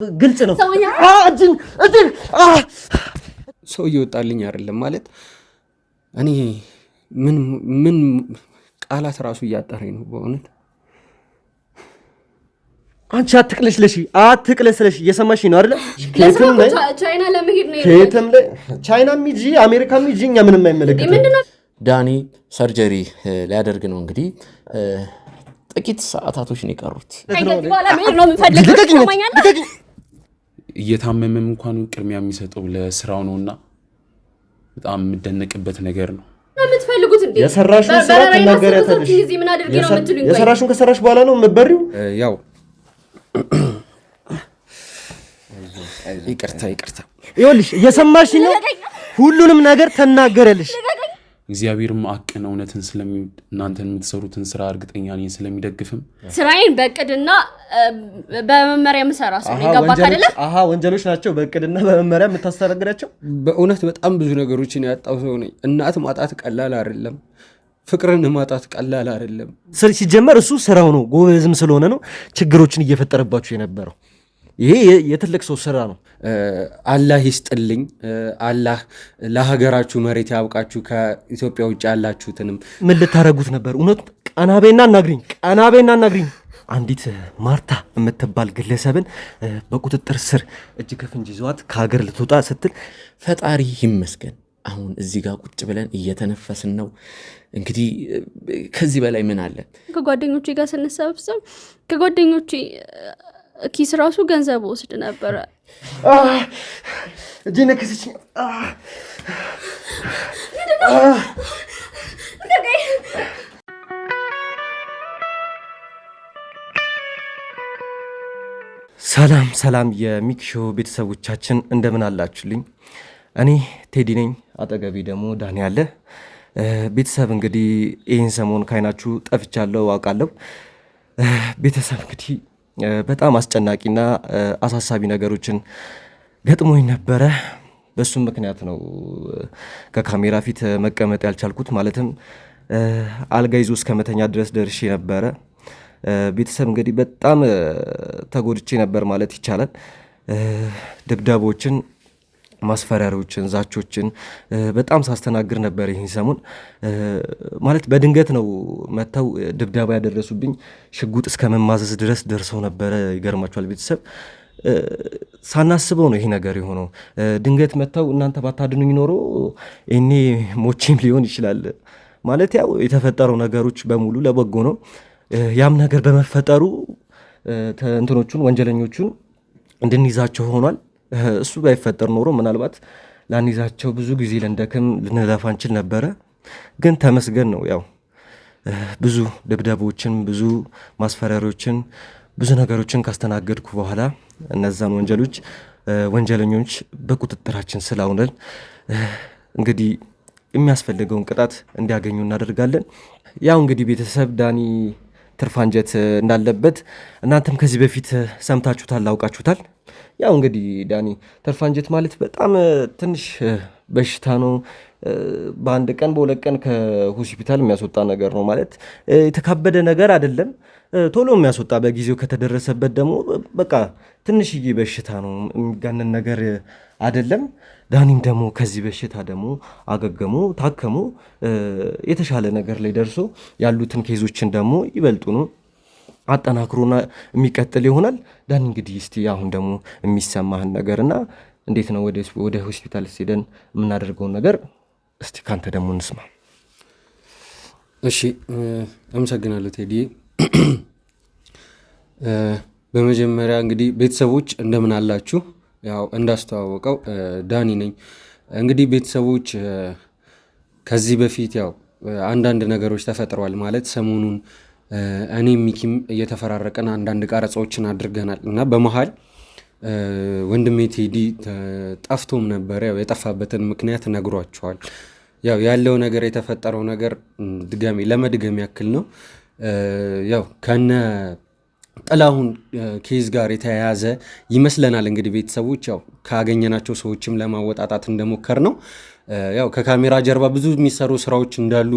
ግልጽ ነው እጅን ሰው እየወጣልኝ አይደለም ማለት እኔ ምን ቃላት ራሱ እያጠረኝ ነው በእውነት። አንቺ አትቅለስለሽ እየሰማሽ ነው አይደል? ቻይና ለመሄድ ነው ከየትም ቻይና ሚጂ አሜሪካ ሚጂ እኛ ምንም አይመለከተንም። ዳኒ ሰርጀሪ ሊያደርግ ነው እንግዲህ ጥቂት ሰዓታቶች ነው የቀሩት። እየታመመም እንኳን ቅድሚያ የሚሰጠው ለስራው ነውና በጣም የምደነቅበት ነገር ነው። የምትፈልጉት እንዴ? የሰራሽውን ስራ ተናገረታለሽ። የሰራሽውን ከሰራሽ በኋላ ነው መበሪው። ያው ይቅርታ ይኸውልሽ እየሰማሽ ነው። ሁሉንም ነገር ተናገረልሽ። እግዚአብሔርም አቅን እውነትን ስለሚወድ እናንተን የምትሰሩትን ስራ እርግጠኛ ነኝ ስለሚደግፍም ስራዬን በእቅድና በመመሪያ የምሰራ ሰው ይገባክ አይደለ? ወንጀሎች ናቸው በእቅድና በመመሪያ የምታስተናግዳቸው። በእውነት በጣም ብዙ ነገሮችን ያጣው ሰው ነኝ። እናት ማጣት ቀላል አይደለም። ፍቅርን ማጣት ቀላል አይደለም። ሲጀመር እሱ ስራው ነው፣ ጎበዝም ስለሆነ ነው ችግሮችን እየፈጠረባችሁ የነበረው። ይሄ የትልቅ ሰው ስራ ነው። አላህ ይስጥልኝ። አላህ ለሀገራችሁ መሬት ያብቃችሁ። ከኢትዮጵያ ውጭ ያላችሁትንም ምን ልታረጉት ነበር? እውነት ቀናቤና እናግሪኝ። አንዲት ማርታ የምትባል ግለሰብን በቁጥጥር ስር እጅ ከፍንጅ ይዘዋት ከሀገር ልትወጣ ስትል ፈጣሪ ይመስገን አሁን እዚህ ጋር ቁጭ ብለን እየተነፈስን ነው። እንግዲህ ከዚህ በላይ ምን አለ? ከጓደኞቼ ጋር ስንሰበሰብ ከጓደኞቼ ኪስ ራሱ ገንዘብ ወስድ ነበረ። እጄን ነከሰች። ሰላም የሚክሾ ቤተሰቦቻችን እንደምን አላችሁልኝ? እኔ ቴዲ ነኝ። አጠገቤ ደግሞ ዳኒ አለ። ቤተሰብ እንግዲህ ይህን ሰሞን ካይናችሁ ጠፍቻለሁ አውቃለሁ። ቤተሰብ እንግዲህ በጣም አስጨናቂና አሳሳቢ ነገሮችን ገጥሞኝ ነበረ። በሱም ምክንያት ነው ከካሜራ ፊት መቀመጥ ያልቻልኩት። ማለትም አልጋ ይዞ እስከ መተኛ ድረስ ደርሼ ነበረ። ቤተሰብ እንግዲህ በጣም ተጎድቼ ነበር ማለት ይቻላል። ድብደቦችን፣ ማስፈራሪያዎችን፣ ዛቾችን በጣም ሳስተናግር ነበር ይህን ሰሞን። ማለት በድንገት ነው መተው ድብደባ ያደረሱብኝ። ሽጉጥ እስከ መማዘዝ ድረስ ደርሰው ነበረ። ይገርማችኋል ቤተሰብ፣ ሳናስበው ነው ይሄ ነገር የሆነው። ድንገት መተው እናንተ ባታድኑኝ ኖሮ እኔ ሞቼም ሊሆን ይችላል። ማለት ያው የተፈጠረው ነገሮች በሙሉ ለበጎ ነው። ያም ነገር በመፈጠሩ እንትኖቹን ወንጀለኞቹን እንድንይዛቸው ሆኗል። እሱ ባይፈጠር ኖሮ ምናልባት ላንይዛቸው ብዙ ጊዜ ልንደክም ልንለፋ እንችል ነበረ። ግን ተመስገን ነው። ያው ብዙ ድብደቦችን፣ ብዙ ማስፈራሪዎችን፣ ብዙ ነገሮችን ካስተናገድኩ በኋላ እነዛን ወንጀለኞች በቁጥጥራችን ስላውነን እንግዲህ የሚያስፈልገውን ቅጣት እንዲያገኙ እናደርጋለን። ያው እንግዲህ ቤተሰብ ዳኒ ትርፍ አንጀት እንዳለበት እናንተም ከዚህ በፊት ሰምታችሁታል፣ አውቃችሁታል። ያው እንግዲህ ዳኒ ትርፍ አንጀት ማለት በጣም ትንሽ በሽታ ነው። በአንድ ቀን በሁለት ቀን ከሆስፒታል የሚያስወጣ ነገር ነው። ማለት የተካበደ ነገር አይደለም። ቶሎ የሚያስወጣ በጊዜው ከተደረሰበት ደግሞ በቃ ትንሽዬ በሽታ ነው፣ የሚጋነን ነገር አይደለም። ዳኒም ደግሞ ከዚህ በሽታ ደግሞ አገገሙ፣ ታከሙ፣ የተሻለ ነገር ላይ ደርሶ ያሉትን ኬዞችን ደግሞ ይበልጡኑ አጠናክሮና የሚቀጥል ይሆናል። ዳኒ እንግዲህ እስቲ አሁን ደግሞ የሚሰማህን ነገርና እንዴት ነው ወደ ሆስፒታል ሄደን የምናደርገውን ነገር እስቲ ካንተ ደግሞ እንስማ። እሺ፣ አመሰግናለሁ ቴዲ። በመጀመሪያ እንግዲህ ቤተሰቦች እንደምን አላችሁ? ያው እንዳስተዋወቀው ዳኒ ነኝ። እንግዲህ ቤተሰቦች ከዚህ በፊት ያው አንዳንድ ነገሮች ተፈጥረዋል። ማለት ሰሞኑን እኔም ሚኪም እየተፈራረቀን አንዳንድ ቀረጻዎችን አድርገናል እና በመሀል ወንድሜ ቴዲ ጠፍቶም ነበር። ያው የጠፋበትን ምክንያት ነግሯቸዋል። ያው ያለው ነገር የተፈጠረው ነገር ለመድገም ያክል ነው። ያው ከነ ጥላሁን ኬዝ ጋር የተያያዘ ይመስለናል። እንግዲህ ቤተሰቦች ያው ካገኘናቸው ሰዎችም ለማወጣጣት እንደሞከር ነው። ያው ከካሜራ ጀርባ ብዙ የሚሰሩ ስራዎች እንዳሉ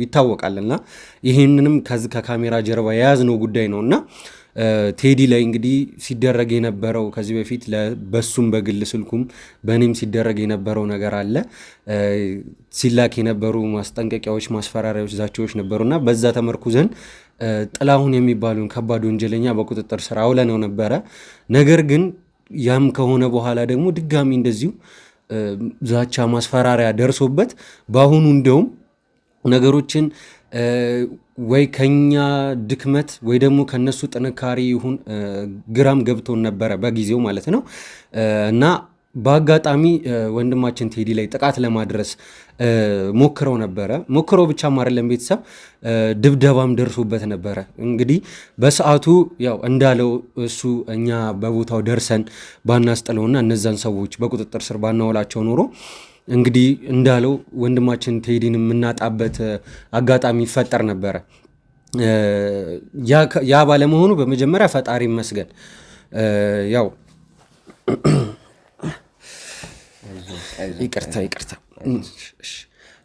ይታወቃልና ይህንንም ከካሜራ ጀርባ የያዝነው ጉዳይ ነውና ቴዲ ላይ እንግዲህ ሲደረግ የነበረው ከዚህ በፊት በሱም በግል ስልኩም በእኔም ሲደረግ የነበረው ነገር አለ። ሲላክ የነበሩ ማስጠንቀቂያዎች፣ ማስፈራሪያዎች፣ ዛቻዎች ነበሩና በዛ ተመርኩዘን ጥላሁን የሚባሉን ከባድ ወንጀለኛ በቁጥጥር ስር አውለነው ነበረ። ነገር ግን ያም ከሆነ በኋላ ደግሞ ድጋሚ እንደዚሁ ዛቻ ማስፈራሪያ ደርሶበት በአሁኑ እንደውም ነገሮችን ወይ ከኛ ድክመት ወይ ደግሞ ከነሱ ጥንካሬ ይሁን ግራም ገብቶን ነበረ በጊዜው ማለት ነው። እና በአጋጣሚ ወንድማችን ቴዲ ላይ ጥቃት ለማድረስ ሞክረው ነበረ። ሞክረው ብቻም አይደለም ቤተሰብ ድብደባም ደርሶበት ነበረ። እንግዲህ በሰዓቱ ያው እንዳለው እሱ እኛ በቦታው ደርሰን ባናስጥለውና እነዛን ሰዎች በቁጥጥር ስር ባናውላቸው ኖሮ እንግዲህ እንዳለው ወንድማችን ቴዲን የምናጣበት አጋጣሚ ይፈጠር ነበረ። ያ ባለመሆኑ በመጀመሪያ ፈጣሪ ይመስገን። ያው ይቅርታ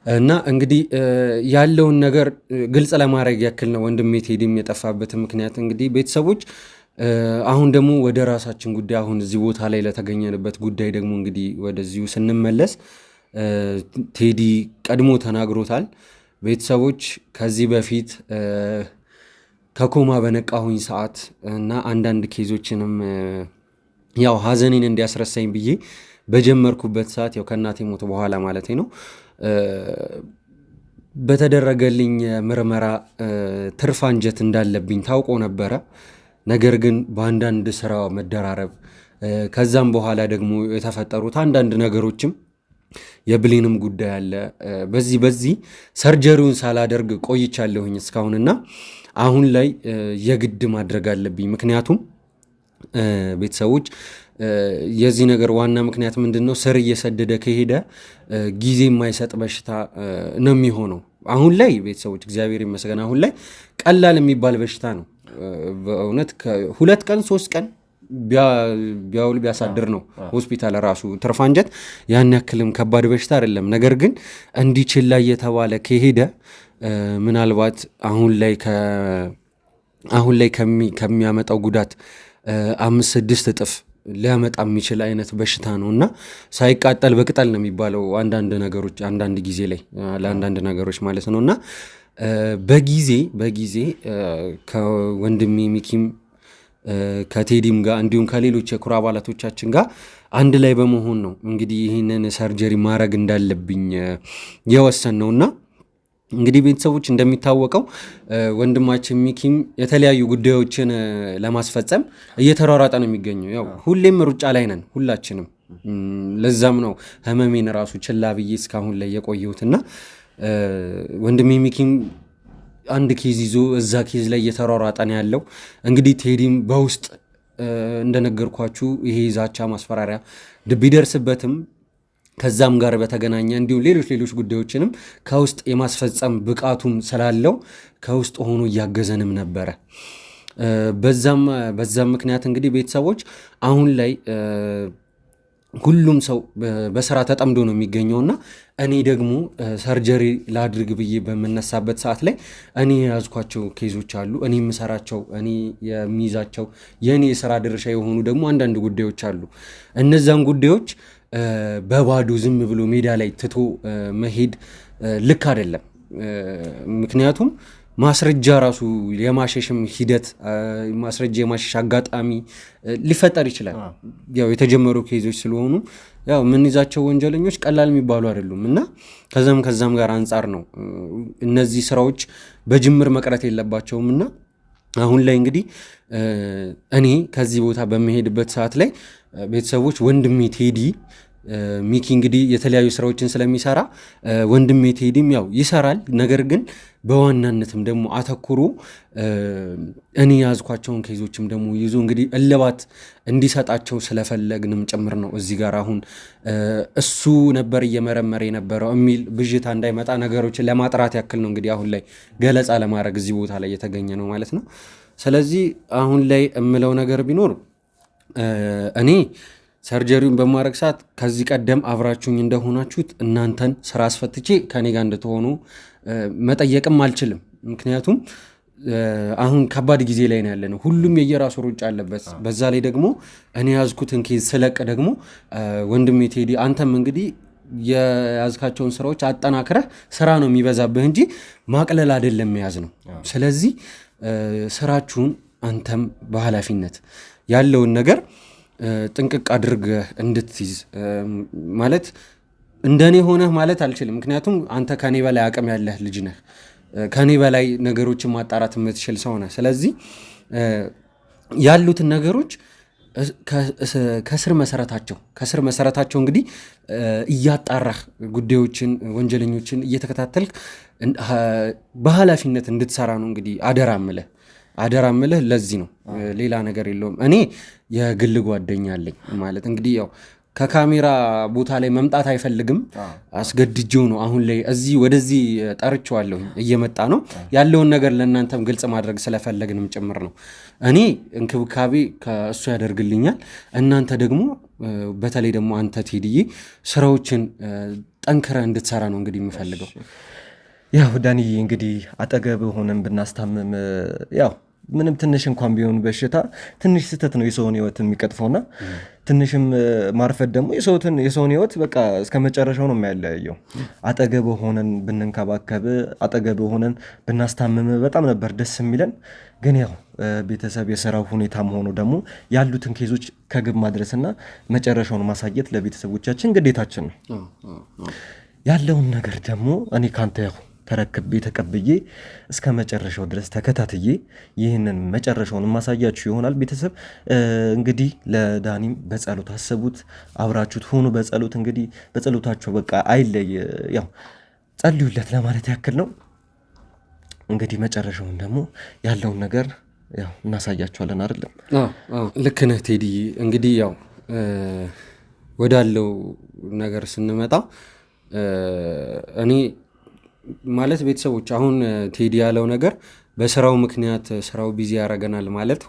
እና እንግዲህ ያለውን ነገር ግልጽ ለማድረግ ያክል ነው ወንድሜ ቴዲም የጠፋበት ምክንያት። እንግዲህ ቤተሰቦች አሁን ደግሞ ወደ ራሳችን ጉዳይ አሁን እዚህ ቦታ ላይ ለተገኘንበት ጉዳይ ደግሞ እንግዲህ ወደዚሁ ስንመለስ ቴዲ ቀድሞ ተናግሮታል። ቤተሰቦች ከዚህ በፊት ከኮማ በነቃሁኝ ሰዓት እና አንዳንድ ኬዞችንም ያው ሀዘኔን እንዲያስረሳኝ ብዬ በጀመርኩበት ሰዓት ያው ከእናቴ ሞት በኋላ ማለት ነው በተደረገልኝ ምርመራ ትርፍ አንጀት እንዳለብኝ ታውቆ ነበረ። ነገር ግን በአንዳንድ ስራ መደራረብ ከዛም በኋላ ደግሞ የተፈጠሩት አንዳንድ ነገሮችም የብሌንም ጉዳይ አለ። በዚህ ሰርጀሪውን ሳላደርግ ቆይቻለሁኝ እስካሁንና አሁን ላይ የግድ ማድረግ አለብኝ። ምክንያቱም ቤተሰቦች የዚህ ነገር ዋና ምክንያት ምንድን ነው? ስር እየሰደደ ከሄደ ጊዜ የማይሰጥ በሽታ ነው የሚሆነው። አሁን ላይ ቤተሰቦች እግዚአብሔር ይመስገን አሁን ላይ ቀላል የሚባል በሽታ ነው። በእውነት 2 ቀን 3 ቀን ቢያውል ቢያሳድር ነው ሆስፒታል ራሱ ትርፍ አንጀት ያን ያክልም ከባድ በሽታ አይደለም። ነገር ግን እንዲችል ላይ የተባለ ከሄደ ምናልባት አሁን ላይ ከሚያመጣው ጉዳት 5-6 እጥፍ ሊያመጣ የሚችል አይነት በሽታ ነው እና ሳይቃጠል በቅጠል ነው የሚባለው አንዳንድ ጊዜ ላይ ለአንዳንድ ነገሮች ማለት ነው። እና በጊዜ ከወንድሜ ሚኪም ከቴዲም ጋር እንዲሁም ከሌሎች የኩራ አባላቶቻችን ጋር አንድ ላይ በመሆን ነው እንግዲህ ይህንን ሰርጀሪ ማድረግ እንዳለብኝ የወሰን ነውና እንግዲህ ቤተሰቦች እንደሚታወቀው ወንድማችን ሚኪም የተለያዩ ጉዳዮችን ለማስፈጸም እየተሯሯጠ ነው የሚገኘው። ያው ሁሌም ሩጫ ላይ ነን ሁላችንም። ለዛም ነው ህመሜን ራሱ ችላ ብዬ እስካሁን ላይ የቆየሁትና ወንድሜ ሚኪም አንድ ኬዝ ይዞ እዛ ኬዝ ላይ እየተሯሯጠ ነው ያለው። እንግዲህ ቴዲም በውስጥ እንደነገርኳችሁ ይሄ ዛቻ ማስፈራሪያ ቢደርስበትም ከዛም ጋር በተገናኘ እንዲሁም ሌሎች ጉዳዮችንም ከውስጥ የማስፈጸም ብቃቱም ስላለው ከውስጥ ሆኖ እያገዘንም ነበረ። በዛም ምክንያት እንግዲህ ቤተሰቦች አሁን ላይ ሁሉም ሰው በስራ ተጠምዶ ነው የሚገኘውና እኔ ደግሞ ሰርጀሪ ላድርግ ብዬ በምነሳበት ሰዓት ላይ እኔ የያዝኳቸው ኬዞች አሉ። እኔ የምሰራቸው እኔ የሚይዛቸው የእኔ የስራ ድርሻ የሆኑ ደግሞ አንዳንድ ጉዳዮች አሉ። እነዛን ጉዳዮች በባዶ ዝም ብሎ ሜዳ ላይ ትቶ መሄድ ልክ አይደለም። ምክንያቱም ማስረጃ ራሱ የማሸሽም ሂደት ማስረጃ የማሸሽ አጋጣሚ ሊፈጠር ይችላል። ያው የተጀመሩ ኬዞች ስለሆኑ ያው የምንይዛቸው ወንጀለኞች ቀላል የሚባሉ አይደሉም እና ከዛም ጋር አንጻር ነው እነዚህ ስራዎች በጅምር መቅረት የለባቸውም። እና አሁን ላይ እንግዲህ እኔ ከዚህ ቦታ በመሄድበት ሰዓት ላይ ቤተሰቦች ወንድሜ ቴዲ ሚኪ እንግዲህ የተለያዩ ስራዎችን ስለሚሰራ ወንድሜ ቴዲም ያው ይሰራል። ነገር ግን በዋናነትም ደግሞ አተኩሮ እኔ ያዝኳቸውን ኬዞችም ደግሞ ይዞ እንግዲህ እልባት እንዲሰጣቸው ስለፈለግንም ጭምር ነው እዚህ ጋር አሁን እሱ ነበር እየመረመረ የነበረው የሚል ብዥታ እንዳይመጣ ነገሮችን ለማጥራት ያክል ነው እንግዲህ አሁን ላይ ገለጻ ለማድረግ እዚህ ቦታ ላይ የተገኘ ነው ማለት ነው። ስለዚህ አሁን ላይ የምለው ነገር ቢኖር እኔ ሰርጀሪውን በማድረግ ሰዓት ከዚህ ቀደም አብራችሁኝ እንደሆናችሁት እናንተን ስራ አስፈትቼ ከኔ ጋር እንድትሆኑ መጠየቅም አልችልም። ምክንያቱም አሁን ከባድ ጊዜ ላይ ነው ያለነው። ሁሉም የየራሱ ሩጫ አለበት። በዛ ላይ ደግሞ እኔ ያዝኩትን ኬዝ ስለቅ ደግሞ ወንድሜ ቴዲ አንተም እንግዲህ የያዝካቸውን ስራዎች አጠናክረህ ስራ ነው የሚበዛብህ እንጂ ማቅለል አይደለም መያዝ ነው። ስለዚህ ስራችሁን አንተም በኃላፊነት ያለውን ነገር ጥንቅቅ አድርገህ እንድትይዝ ማለት እንደኔ ሆነህ ማለት አልችልም። ምክንያቱም አንተ ከኔ በላይ አቅም ያለህ ልጅ ነህ። ከኔ በላይ ነገሮችን ማጣራት የምትችል ሰው ነህ። ስለዚህ ያሉትን ነገሮች ከስር መሰረታቸው እንግዲህ እያጣራህ ጉዳዮችን፣ ወንጀለኞችን እየተከታተልክ በኃላፊነት እንድትሰራ ነው እንግዲህ አደራ ምልህ ለዚህ ነው፣ ሌላ ነገር የለውም። እኔ የግል ጓደኛ አለኝ ማለት እንግዲህ ያው ከካሜራ ቦታ ላይ መምጣት አይፈልግም፣ አስገድጄው ነው አሁን ላይ ወደዚህ ጠርቼዋለሁ። እየመጣ ነው ያለውን ነገር ለእናንተም ግልጽ ማድረግ ስለፈለግንም ጭምር ነው። እኔ እንክብካቤ ከእሱ ያደርግልኛል። እናንተ ደግሞ በተለይ ደግሞ አንተ ቴዲዬ ስራዎችን ጠንክረህ እንድትሰራ ነው እንግዲህ የምፈልገው። ያው ዳኒ እንግዲህ አጠገብ ሆነን ብናስታምም ያው ምንም ትንሽ እንኳን ቢሆን በሽታ ትንሽ ስህተት ነው የሰውን ህይወት የሚቀጥፈውና ትንሽም ማርፈት ደግሞ የሰውን ህይወት በቃ እስከ መጨረሻው ነው የሚያለያየው። አጠገብ ሆነን ብንንከባከብ፣ አጠገብ ሆነን ብናስታምም በጣም ነበር ደስ የሚለን። ግን ያው ቤተሰብ የስራው ሁኔታም ሆኖ ደግሞ ያሉትን ኬዞች ከግብ ማድረስና መጨረሻውን ማሳየት ለቤተሰቦቻችን ግዴታችን ነው። ያለውን ነገር ደግሞ እኔ ካንተ ያው ተረክቤ ተቀብዬ እስከ መጨረሻው ድረስ ተከታትዬ ይህንን መጨረሻውን ማሳያችሁ ይሆናል። ቤተሰብ እንግዲህ ለዳኒም በጸሎት አስቡት፣ አብራችሁት ሆኑ በጸሎት እንግዲህ በጸሎታችሁ በቃ አይለይ፣ ያው ጸልዩለት ለማለት ያክል ነው። እንግዲህ መጨረሻውን ደግሞ ያለውን ነገር ያው እናሳያችኋለን አይደለም? ልክ ነህ ቴዲ። እንግዲህ ያው ወዳለው ነገር ስንመጣ እኔ ማለት ቤተሰቦች አሁን ቴዲ ያለው ነገር በስራው ምክንያት ስራው ቢዚ ያደርገናል ማለት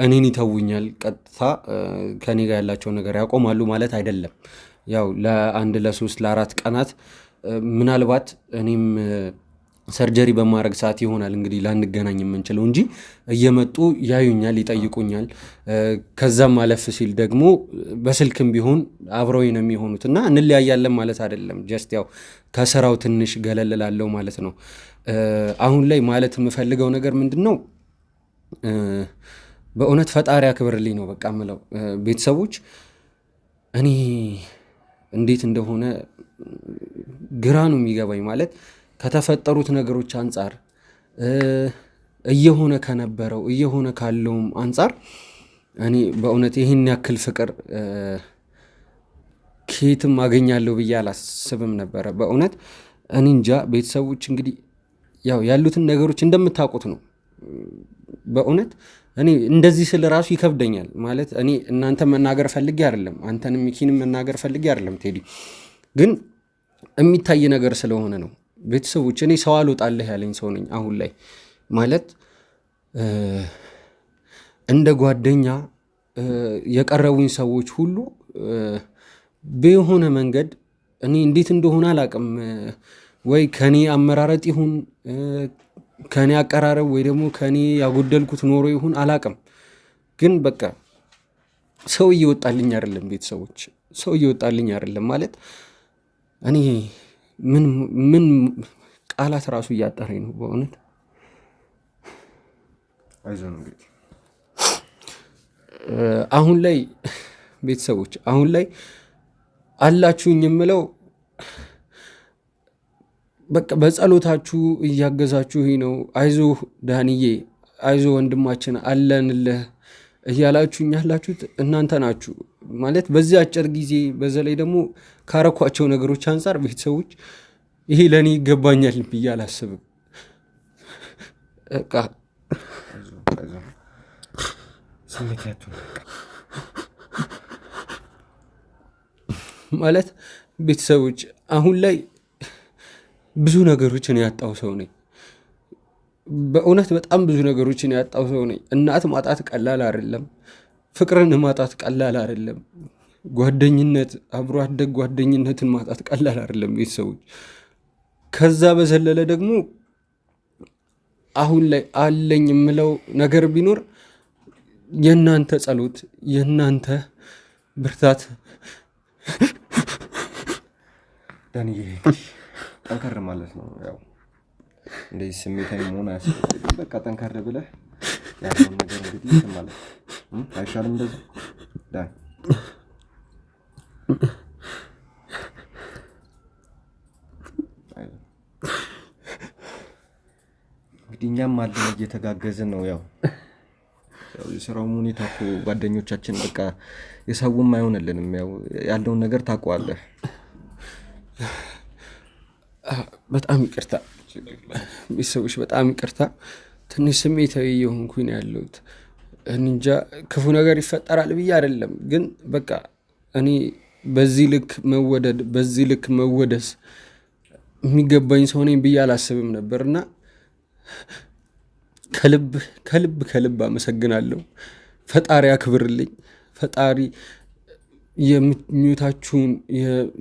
እኔን ይተውኛል፣ ቀጥታ ከኔ ጋር ያላቸው ነገር ያቆማሉ ማለት አይደለም። ያው ለ1 ለ3 ለ4 ቀናት ምናልባት እኔም ሰርጀሪ በማድረግ ሰዓት ይሆናል እንግዲህ ላንገናኝ የምንችለው እንጂ እየመጡ ያዩኛል፣ ይጠይቁኛል። ከዛም ማለፍ ሲል ደግሞ በስልክም ቢሆን አብረውኝ ነው የሚሆኑት እና እንለያያለን ማለት አይደለም። ጀስት ያው ከስራው ትንሽ ገለል ላለው ማለት ነው። አሁን ላይ ማለት የምፈልገው ነገር ምንድን ነው? በእውነት ፈጣሪ አክብርልኝ ነው በቃ ምለው። ቤተሰቦች እኔ እንዴት እንደሆነ ግራ ነው የሚገባኝ ማለት ከተፈጠሩት ነገሮች አንጻር እየሆነ ከነበረው እየሆነ ካለውም አንጻር እኔ በእውነት ይህን ያክል ፍቅር ከየትም አገኛለሁ ብዬ አላስብም ነበረ። በእውነት እኔ እንጃ። ቤተሰቦች እንግዲህ ያው ያሉትን ነገሮች እንደምታውቁት ነው። በእውነት እኔ እንደዚህ ስል ራሱ ይከብደኛል ማለት እኔ እናንተ መናገር ፈልጌ አይደለም፣ አንተንም ሚኪንም መናገር ፈልጌ አይደለም ቴዲ፣ ግን የሚታይ ነገር ስለሆነ ነው። ቤተሰቦች እኔ ሰው አልወጣልህ ያለኝ ሰው ነኝ አሁን ላይ ማለት እንደ ጓደኛ የቀረቡኝ ሰዎች ሁሉ በሆነ መንገድ እኔ እንዴት እንደሆነ አላቅም፣ ወይ ከኔ አመራረጥ ይሁን ከኔ አቀራረብ ወይ ደግሞ ከኔ ያጎደልኩት ኖሮ ይሁን አላቅም፣ ግን በቃ ሰው እየወጣልኝ አይደለም። ቤተሰቦች ሰው እየወጣልኝ አይደለም ማለት እኔ ምን ቃላት ራሱ እያጠረኝ ነው በእውነት። አሁን ላይ ቤተሰቦች አሁን ላይ አላችሁኝ የምለው በቃ በጸሎታችሁ እያገዛችሁ ነው። አይዞ ዳንዬ፣ አይዞ ወንድማችን አለንልህ እያላችሁኝ ያላችሁት እናንተ ናችሁ ማለት በዚህ አጭር ጊዜ። በዛ ላይ ደግሞ ካረኳቸው ነገሮች አንጻር ቤተሰቦች ይሄ ለእኔ ይገባኛል ብዬ አላስብም። ማለት ቤተሰቦች አሁን ላይ ብዙ ነገሮችን ያጣው ሰው ነኝ። በእውነት በጣም ብዙ ነገሮችን ያጣው ሰው ነኝ። እናት ማጣት ቀላል አይደለም። ፍቅርን ማጣት ቀላል አይደለም። ጓደኝነት፣ አብሮ አደግ ጓደኝነትን ማጣት ቀላል አይደለም ቤተሰቦች። ከዛ በዘለለ ደግሞ አሁን ላይ አለኝ የምለው ነገር ቢኖር የእናንተ ጸሎት፣ የእናንተ ብርታት። ዳንዬ ጠንከር ማለት ነው። ያው እንደዚህ ስሜታዊ መሆን አያስፈልግም። በቃ ጠንከር ብለህ ያለውን ነገር እንግዲህ እንትን ማለት አይሻልም? እንደዚህ ዳን እንግዲህ እኛም አለን እየተጋገዝን ነው። ያው የስራው ሁኔታ እኮ ጓደኞቻችን በቃ የሰውም አይሆንልንም። ያው ያለውን ነገር ታውቀዋለህ። በጣም ይቅርታ ቤተሰቦች፣ በጣም ይቅርታ። ትንሽ ስሜታዊ የሆንኩኝ ያለሁት እንጃ ክፉ ነገር ይፈጠራል ብዬ አይደለም፣ ግን በቃ እኔ በዚህ ልክ መወደድ፣ በዚህ ልክ መወደስ የሚገባኝ ሰው ነኝ ብዬ አላስብም ነበር እና ከልብ ከልብ ከልብ አመሰግናለሁ። ፈጣሪ አክብርልኝ። ፈጣሪ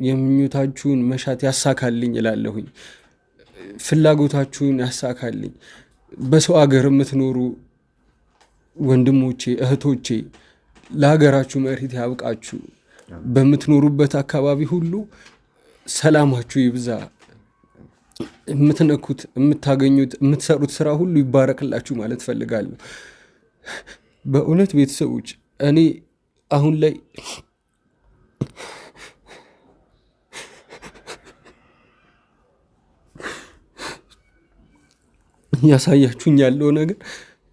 የምኞታችሁን መሻት ያሳካልኝ እላለሁኝ። ፍላጎታችሁን ያሳካልኝ። በሰው ሀገር የምትኖሩ ወንድሞቼ እህቶቼ፣ ለሀገራችሁ መሬት ያብቃችሁ። በምትኖሩበት አካባቢ ሁሉ ሰላማችሁ ይብዛ። የምትነኩት፣ የምታገኙት፣ የምትሰሩት ስራ ሁሉ ይባረክላችሁ ማለት ፈልጋለሁ። በእውነት ቤተሰቦች እኔ አሁን ላይ እያሳያችሁኝ ያለው ነገር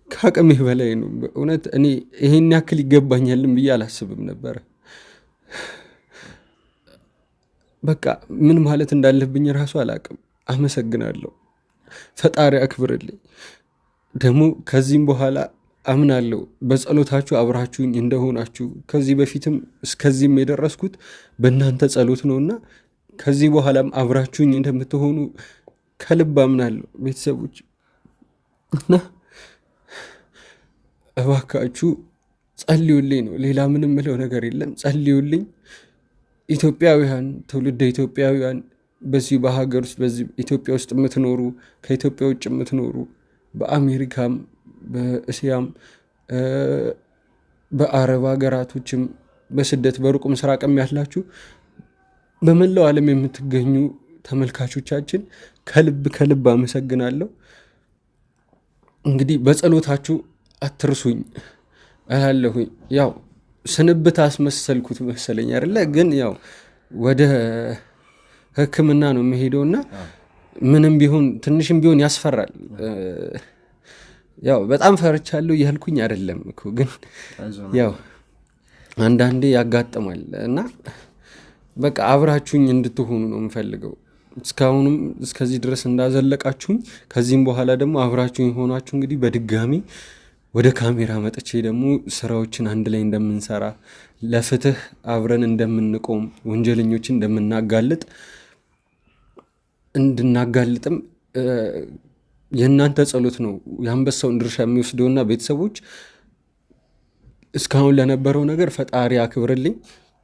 ከአቅሜ በላይ ነው። በእውነት እኔ ይሄን ያክል ይገባኛልም ብዬ አላስብም ነበረ። በቃ ምን ማለት እንዳለብኝ ራሱ አላቅም። አመሰግናለሁ። ፈጣሪ አክብርልኝ። ደግሞ ከዚህም በኋላ አምናለሁ በጸሎታችሁ አብራችሁኝ እንደሆናችሁ። ከዚህ በፊትም እስከዚህም የደረስኩት በእናንተ ጸሎት ነውና ከዚህ በኋላም አብራችሁኝ እንደምትሆኑ ከልብ አምናለሁ ቤተሰቦች። እና እባካችሁ ጸልዩልኝ ነው። ሌላ ምንም ምለው ነገር የለም። ጸልዩልኝ። ኢትዮጵያውያን፣ ትውልደ ኢትዮጵያውያን፣ በዚህ በሀገር ውስጥ በዚህ ኢትዮጵያ ውስጥ የምትኖሩ፣ ከኢትዮጵያ ውጭ የምትኖሩ፣ በአሜሪካም በእስያም በአረብ ሀገራቶችም በስደት በሩቅ ምስራቅም ያላችሁ በመላው ዓለም የምትገኙ ተመልካቾቻችን ከልብ ከልብ አመሰግናለሁ። እንግዲህ በጸሎታችሁ አትርሱኝ እላለሁኝ። ያው ስንብት አስመሰልኩት መሰለኝ አይደለ? ግን ያው ወደ ሕክምና ነው የምሄደውና ምንም ቢሆን ትንሽም ቢሆን ያስፈራል። ያው በጣም ፈርቻለሁ እያልኩኝ አይደለም እኮ፣ ግን ያው አንዳንዴ ያጋጥማል እና በቃ አብራችሁኝ እንድትሆኑ ነው የምፈልገው። እስካሁንም እስከዚህ ድረስ እንዳዘለቃችሁኝ ከዚህም በኋላ ደግሞ አብራችሁኝ ሆናችሁ እንግዲህ በድጋሚ ወደ ካሜራ መጥቼ ደግሞ ስራዎችን አንድ ላይ እንደምንሰራ፣ ለፍትህ አብረን እንደምንቆም፣ ወንጀለኞችን እንድናጋልጥም የእናንተ ጸሎት ነው የአንበሳውን ድርሻ የሚወስደውና ቤተሰቦች እስካሁን ለነበረው ነገር ፈጣሪ አክብርልኝ።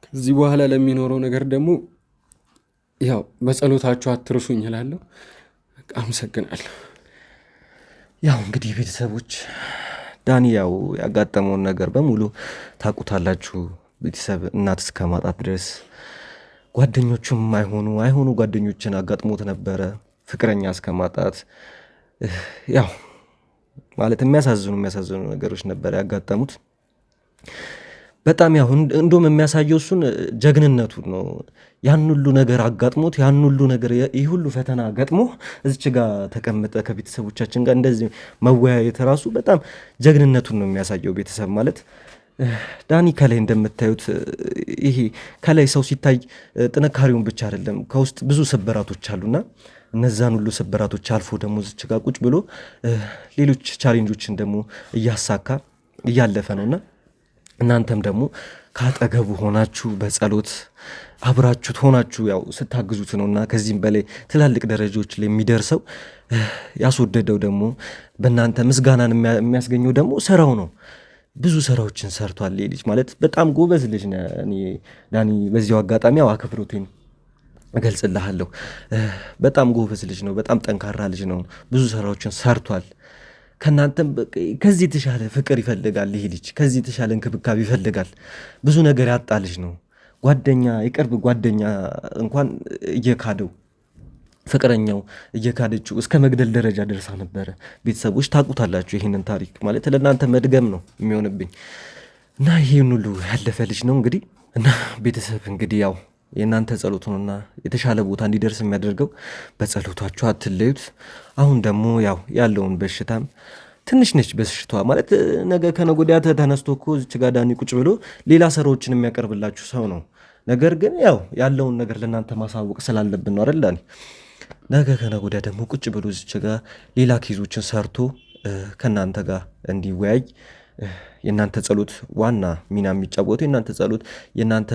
ከዚህ በኋላ ለሚኖረው ነገር ደግሞ ያው በጸሎታችሁ አትርሱኝ እላለሁ። አመሰግናለሁ። ያው እንግዲህ ቤተሰቦች ዳኒ ያው ያጋጠመውን ነገር በሙሉ ታውቁታላችሁ። ቤተሰብ እናት እስከ ማጣት ድረስ ጓደኞቹም አይሆኑ ጓደኞችን አጋጥሞት ነበረ። ፍቅረኛ እስከ ማጣት ያው ማለት የሚያሳዝኑ ነገሮች ነበር ያጋጠሙት። በጣም ያው እንደውም የሚያሳየው እሱን ጀግንነቱን ነው። ያን ሁሉ ነገር አጋጥሞት ያን ሁሉ ነገር ይህ ሁሉ ፈተና ገጥሞ እዚች ጋር ተቀምጠ ከቤተሰቦቻችን ጋር እንደዚህ መወያየት ራሱ በጣም ጀግንነቱን ነው የሚያሳየው። ቤተሰብ ማለት ዳኒ ከላይ እንደምታዩት ይሄ ከላይ ሰው ሲታይ ጥንካሬውን ብቻ አይደለም፣ ከውስጥ ብዙ ስብራቶች አሉና እነዛን ሁሉ ስብራቶች አልፎ ደግሞ እዚች ጋር ቁጭ ብሎ ሌሎች ቻሌንጆችን ደግሞ እያሳካ እያለፈ ነውና እናንተም ደግሞ ካጠገቡ ሆናችሁ በጸሎት አብራችሁት ሆናችሁ ያው ስታግዙት ነውና ከዚህም በላይ ትላልቅ ደረጃዎች ላይ የሚደርሰው ያስወደደው ደግሞ በእናንተ ምስጋናን የሚያስገኘው ደግሞ ስራው ነው። ብዙ ስራዎችን ሰርቷል። ልጅ ማለት በጣም ጎበዝ ልጅ ነው። እኔ ዳኒ በዚያው አጋጣሚ ያው አክብሮቴን እገልጽልሃለሁ። በጣም ጎበዝ ልጅ ነው። በጣም ጠንካራ ልጅ ነው። ብዙ ስራዎችን ሰርቷል። ከእናንተም ከዚህ የተሻለ ፍቅር ይፈልጋል። ይሄ ልጅ ከዚህ የተሻለ እንክብካቤ ይፈልጋል። ብዙ ነገር ያጣ ልጅ ነው። ጓደኛ፣ የቅርብ ጓደኛ እንኳን እየካደው ፍቅረኛው እየካደችው እስከ መግደል ደረጃ ደርሳ ነበረ። ቤተሰቦች ታውቁታላችሁ ይህንን ታሪክ። ማለት ለእናንተ መድገም ነው የሚሆንብኝ እና ይህን ሁሉ ያለፈ ልጅ ነው እንግዲህ እና ቤተሰብ እንግዲህ ያው የእናንተ ጸሎት ነውና የተሻለ ቦታ እንዲደርስ የሚያደርገው በጸሎታችሁ አትለዩት። አሁን ደግሞ ያው ያለውን በሽታም ትንሽ ነች በሽቷ ማለት ነገ ከነገ ወዲያ ተነስቶ እኮ እዚች ጋ ዳኒ ቁጭ ብሎ ሌላ ስራዎችን የሚያቀርብላችሁ ሰው ነው። ነገር ግን ያው ያለውን ነገር ለእናንተ ማሳወቅ ስላለብን ነው አይደል ዳኒ? ነገ ከነገ ወዲያ ደግሞ ቁጭ ብሎ እዚች ጋ ሌላ ኬዞችን ሰርቶ ከእናንተ ጋር እንዲወያይ የእናንተ ጸሎት ዋና ሚና የሚጫወቱ የእናንተ ጸሎት የእናንተ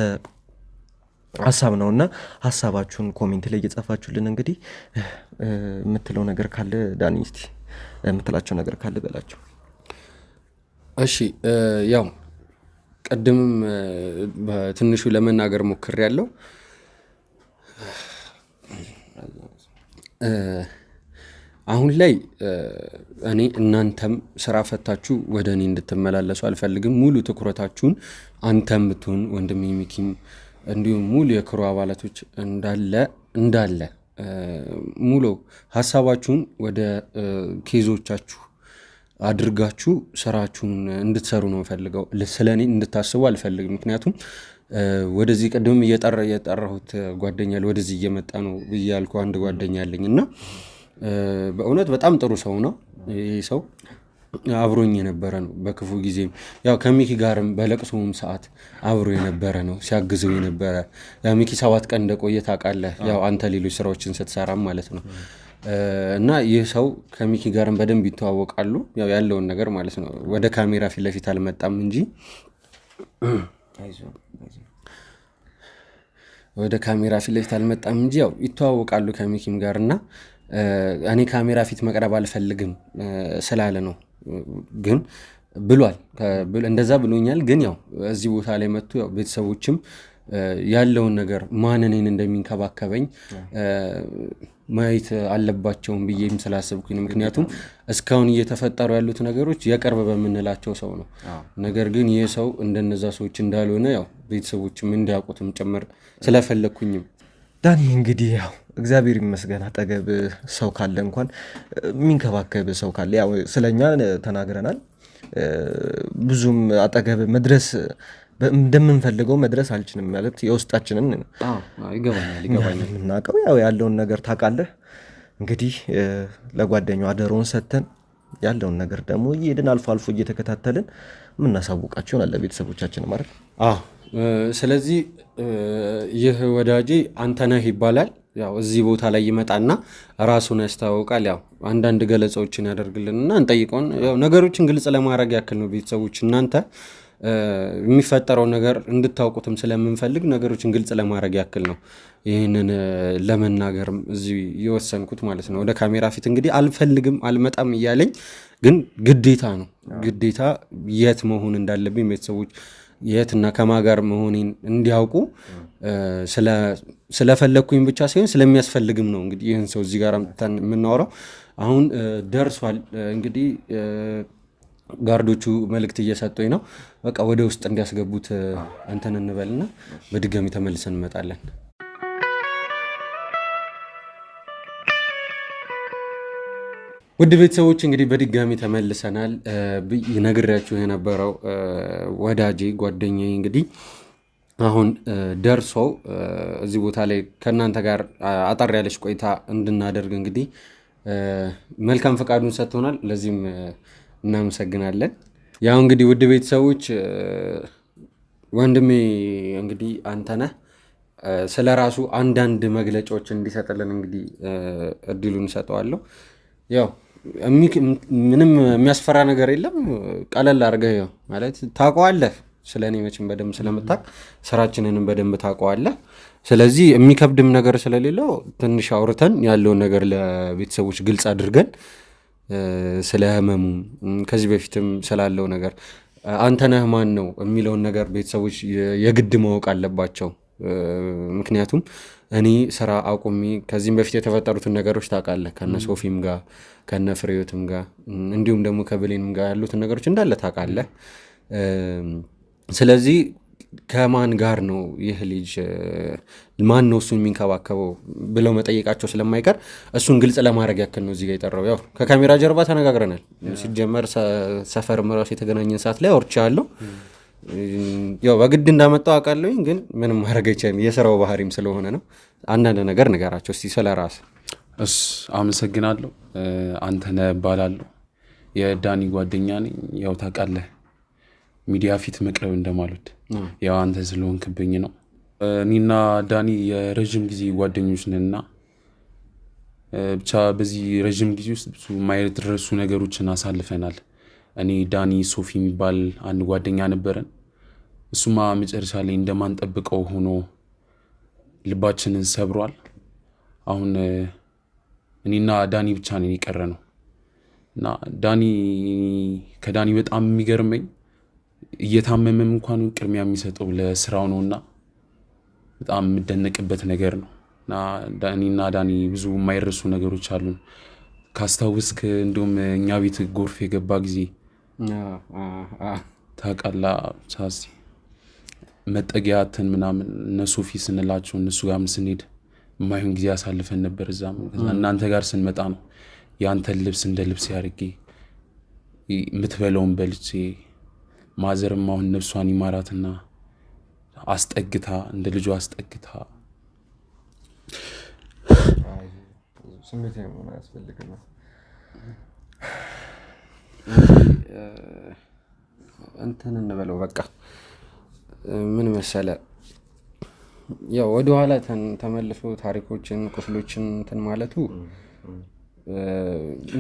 ሀሳብ ነውና ሀሳባችሁን ኮሜንት ላይ እየጻፋችሁልን እንግዲህ የምትለው ነገር ካለ ዳኒ እስቲ የምትላቸው ነገር ካለ በላቸው። እሺ ያው ቀድምም በትንሹ ለመናገር ሞክሬያለሁ። አሁን ላይ እኔ እናንተም ስራ ፈታችሁ ወደ እኔ እንድትመላለሱ አልፈልግም። ሙሉ ትኩረታችሁን አንተም ብትሆን ወንድሜ ሚኪም እንዲሁም ሙሉ የክሩ አባላቶች እንዳለ ሙሉ ሀሳባችሁን ወደ ኬዞቻችሁ አድርጋችሁ ስራችሁን እንድትሰሩ ነው ፈልገው። ስለ እኔ እንድታስቡ አልፈልግም። ምክንያቱም ወደዚህ ቅድም የጠራሁት ጓደኛ ወደዚህ እየመጣ ነው ብያልኩ አንድ ጓደኛ አለኝ እና በእውነት በጣም ጥሩ ሰው ነው። ይህ ሰው አብሮኝ የነበረ ነው። በክፉ ጊዜም ያው ከሚኪ ጋርም በለቅሶም ሰዓት አብሮ የነበረ ነው፣ ሲያግዘው የነበረ። ያው ሚኪ 7 ቀን እንደቆየ ታውቃለህ፣ ያው አንተ ሌሎች ስራዎችን ስትሰራም ማለት ነው። እና ይህ ሰው ከሚኪ ጋርም በደንብ ይተዋወቃሉ። ያው ያለውን ነገር ማለት ነው። ወደ ካሜራ ፊት ለፊት አልመጣም እንጂ ያው ይተዋወቃሉ ከሚኪም ጋር እና እኔ ካሜራ ፊት መቅረብ አልፈልግም ስላለ ነው። ግን ብሏል፣ እንደዛ ብሎኛል። ግን ያው እዚህ ቦታ ላይ መጥቶ ያው ቤተሰቦችም ያለውን ነገር ማን እኔን እንደሚንከባከበኝ ማየት አለባቸውም ብዬም ስላሰብኩኝ። ምክንያቱም እስካሁን እየተፈጠሩ ያሉት ነገሮች የቅርብ በምንላቸው ሰው ነው። ነገር ግን ይህ ሰው እንደነዛ ሰዎች እንዳልሆነ ያው ቤተሰቦችም እንዲያውቁትም ጭምር ስለፈለግኩኝም ዳኒ እንግዲህ ያው እግዚአብሔር ይመስገን አጠገብ ሰው ካለ እንኳን የሚንከባከብ ሰው ካለ ያው ስለኛ ተናግረናል። ብዙም አጠገብ መድረስ እንደምንፈልገው መድረስ አልችልም ማለት የውስጣችንን ይገባኛል የምናውቀው ያው ያለውን ነገር ታውቃለህ። እንግዲህ ለጓደኛው አደረውን ሰተን ያለውን ነገር ደግሞ እየሄድን አልፎ አልፎ እየተከታተልን የምናሳውቃቸው አለ ቤተሰቦቻችን ማለት። ስለዚህ ይህ ወዳጄ አንተነህ ይባላል። ያው እዚህ ቦታ ላይ ይመጣና ራሱን ያስተዋውቃል። ያው አንዳንድ ገለጻዎችን ያደርግልንና እንጠይቀውን ያው ነገሮችን ግልጽ ለማድረግ ያክል ነው። ቤተሰቦች እናንተ የሚፈጠረው ነገር እንድታውቁትም ስለምንፈልግ ነገሮችን ግልጽ ለማድረግ ያክል ነው ይህንን ለመናገር እዚህ የወሰንኩት ማለት ነው። ወደ ካሜራ ፊት እንግዲህ አልፈልግም አልመጣም እያለኝ ግን ግዴታ ነው። ግዴታ የት መሆን እንዳለብኝ ቤተሰቦች የትና ከማጋር መሆኔን እንዲያውቁ ስለፈለግኩኝ ብቻ ሳይሆን ስለሚያስፈልግም ነው። እንግዲህ ይህን ሰው እዚህ ጋር የምናወራው አሁን ደርሷል። እንግዲህ ጋርዶቹ መልእክት እየሰጡኝ ነው። በቃ ወደ ውስጥ እንዲያስገቡት እንትን እንበልና በድጋሚ ተመልሰን እንመጣለን። ውድ ቤተሰቦች እንግዲህ በድጋሚ ተመልሰናል። ነግሬያችሁ የነበረው ወዳጄ ጓደኛዬ እንግዲህ አሁን ደርሶ እዚህ ቦታ ላይ ከእናንተ ጋር አጠር ያለች ቆይታ እንድናደርግ እንግዲህ መልካም ፈቃዱን ሰጥቶናል። ለዚህም እናመሰግናለን። ያው እንግዲህ ውድ ቤተሰቦች ወንድሜ እንግዲህ አንተነህ ስለ ራሱ አንዳንድ መግለጫዎች እንዲሰጥልን እንግዲህ እድሉን ሰጠዋለሁ። ያው ምንም የሚያስፈራ ነገር የለም። ቀለል አድርገህ ያው ማለት ታውቀዋለህ። ስለ እኔ መቼም በደንብ ስለምታውቅ ስራችንንም በደንብ ታውቀዋለህ። ስለዚህ የሚከብድም ነገር ስለሌለው ትንሽ አውርተን ያለውን ነገር ለቤተሰቦች ግልጽ አድርገን ስለ ህመሙ ከዚህ በፊትም ስላለው ነገር አንተነህ ማን ነው የሚለውን ነገር ቤተሰቦች የግድ ማወቅ አለባቸው። ምክንያቱም እኔ ስራ አቁሜ ከዚህም በፊት የተፈጠሩትን ነገሮች ታውቃለህ፣ ከነ ሶፊም ጋር ከነ ፍሬዮትም ጋር እንዲሁም ደግሞ ከብሌንም ጋር ያሉትን ነገሮች እንዳለ ታውቃለህ። ስለዚህ ከማን ጋር ነው ይህ ልጅ ማን ነው እሱን የሚንከባከበው ብለው መጠየቃቸው ስለማይቀር እሱን ግልጽ ለማድረግ ያክል ነው እዚህ ጋር የጠራው። ያው ከካሜራ ጀርባ ተነጋግረናል። ሲጀመር ሰፈር ራሱ የተገናኘን ሰዓት ላይ አውርቻለሁ። ያው በግድ እንዳመጣው አውቃለሁኝ፣ ግን ምንም ማድረግ አይቻልም። የስራው ባህሪም ስለሆነ ነው። አንዳንድ ነገር ንገራቸው እስቲ ስለ ራስ። አመሰግናለሁ። አንተነህ እባላለሁ። የዳኒ ጓደኛ ነኝ። ያው ታውቃለህ ሚዲያ ፊት መቅረብ እንደማሉት ያው አንተ ስለሆንክብኝ ነው። እኔና ዳኒ የረዥም ጊዜ ጓደኞች ነንና ብቻ በዚህ ረዥም ጊዜ ውስጥ ብዙ የማይረሱ ነገሮችን አሳልፈናል። እኔ ዳኒ፣ ሶፊ የሚባል አንድ ጓደኛ ነበረን። እሱማ መጨረሻ ላይ እንደማንጠብቀው ሆኖ ልባችንን ሰብሯል። አሁን እኔና ዳኒ ብቻ ነን የቀረ ነው እና ከዳኒ በጣም የሚገርመኝ እየታመመም እንኳን ቅድሚያ የሚሰጠው ለስራው ነውና በጣም የምደነቅበት ነገር ነው። እና እኔና ዳኒ ብዙ የማይረሱ ነገሮች አሉን። ካስታውስክ እንዲሁም እኛ ቤት ጎርፍ የገባ ጊዜ ታውቃለህ፣ ሳሲ መጠጊያትን ምናምን እነ ሶፊ ስንላቸው እነሱ ጋርም ስንሄድ የማይሆን ጊዜ አሳልፈን ነበር። እዛም እናንተ ጋር ስንመጣ ነው የአንተን ልብስ እንደ ልብስ ያድርጌ የምትበለውን በልቼ ማዘርም አሁን ነፍሷን ይማራትና አስጠግታ እንደ ልጇ አስጠግታ ስሜት ነው ያስፈልግና እንትን እንበለው በቃ ምን መሰለ፣ ያው ወደኋላ ተመልሶ ታሪኮችን ቁስሎችን እንትን ማለቱ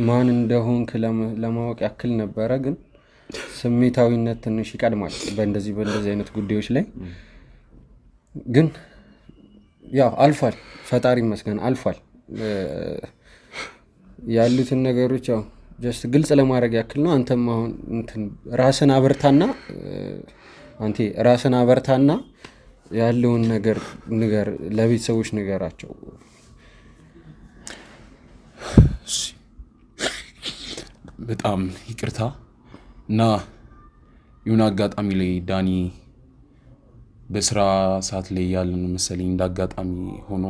ማን እንደሆንክ ለማወቅ ያክል ነበረ። ግን ስሜታዊነት ትንሽ ይቀድማል በእንደዚህ አይነት ጉዳዮች ላይ። ግን ያው አልፏል፣ ፈጣሪ ይመስገን አልፏል። ያሉትን ነገሮች ያው ጀስት ግልጽ ለማድረግ ያክል ነው። አንተም አሁን ራስን አበርታና ያለውን ነገር ንገር፣ ለቤተሰቦች ንገራቸው። በጣም ይቅርታ እና የሆነ አጋጣሚ ላይ ዳኒ በስራ ሰዓት ላይ ያለን መሰለኝ እንደ አጋጣሚ ሆኖ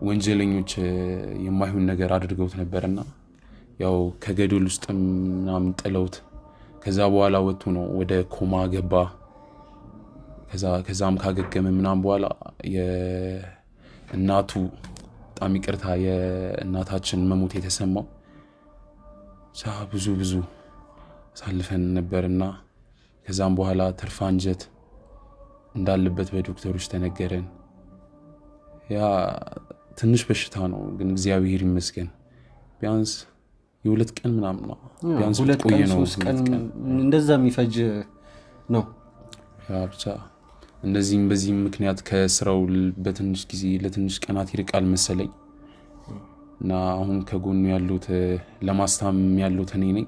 ወንጀለኞች የማይሆን ነገር አድርገውት ነበርና ያው ከገደል ውስጥም ምናምን ጥለውት ከዛ በኋላ ወጥቶ ነው ወደ ኮማ ገባ። ከዛም ካገገመ ምናምን በኋላ የእናቱ በጣም ይቅርታ የእናታችን መሞት የተሰማው ብዙ አሳልፈን ነበርና ከዛም በኋላ ትርፍ አንጀት እንዳለበት በዶክተሮች ተነገረን። ያ ትንሽ በሽታ ነው፣ ግን እግዚአብሔር ይመስገን ቢያንስ የ2 ቀን ምናምን ነው ቢያንስ 2 ቀን 3 ቀን እንደዛ የሚፈጅ ነው። ያ ብቻ በዚህም ምክንያት ከስራው በትንሽ ጊዜ ለትንሽ ቀናት ይርቃል መሰለኝ እና አሁን ከጎኑ ያሉት ለማስታመም ያሉት እኔ ነኝ።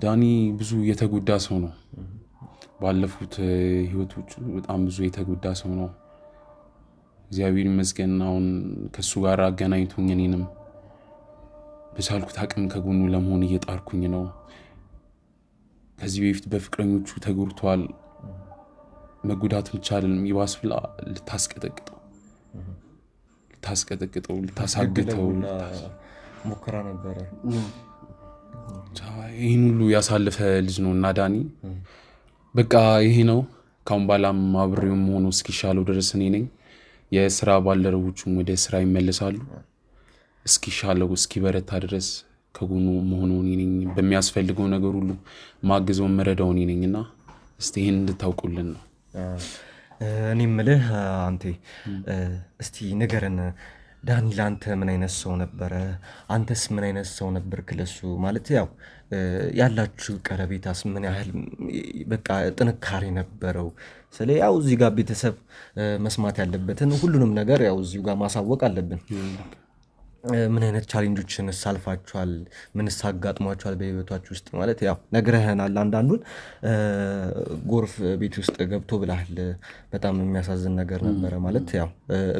ዳኒ ብዙ የተጎዳ ሰው ነው። ባለፉት ህይወቶቹ በጣም ብዙ የተጎዳ ሰው ነው። እግዚአብሔር ይመስገን አሁን ከሱ ጋር አገናኝቶኝ እኔንም በቻልኩት አቅም ከጎኑ ለመሆን እየጣርኩኝ ነው። ከዚህ በፊት በፍቅረኞቹ ተጎድቷል። መጎዳት ብቻ አይደለም፣ ይባስ ብላ ልታስቀጠቅጠው፣ ልታሳግተው ሙከራ ነበረ። ይህን ሁሉ ያሳለፈ ልጅ ነው እና ዳኒ በቃ ይሄ ነው። ካሁን በኋላም አብሬውም ሆኖ እስኪሻለው ድረስ እኔ ነኝ። የስራ ባልደረቦቹም ወደ ስራ ይመለሳሉ። እስኪሻለው እስኪበረታ ድረስ ከጎኑ መሆኑ እኔ ነኝ። በሚያስፈልገው ነገር ሁሉ ማግዘውን መረዳው እኔ ነኝና እስቲ ይሄን እንድታውቁልን ነው። እኔ የምልህ አንቴ እስቲ ንገረን፣ ዳኒ ለአንተ ምን አይነት ሰው ነበረ? አንተስ ምን አይነት ሰው ነበርክ ለሱ? ማለት ያው ያላችሁ ቀረቤታስ ምን ያህል በቃ ጥንካሬ ነበረው? ስለ ያው እዚህ ጋር ቤተሰብ መስማት ያለበትን ሁሉንም ነገር ያው እዚሁ ጋር ማሳወቅ አለብን። ምን አይነት ቻሌንጆችን ሳልፋችኋል? ምንስ አጋጥሟችኋል በህይወታችሁ ውስጥ? ማለት ያው ነግረህናል አንዳንዱን። ጎርፍ ቤት ውስጥ ገብቶ ብላል። በጣም የሚያሳዝን ነገር ነበረ። ማለት ያው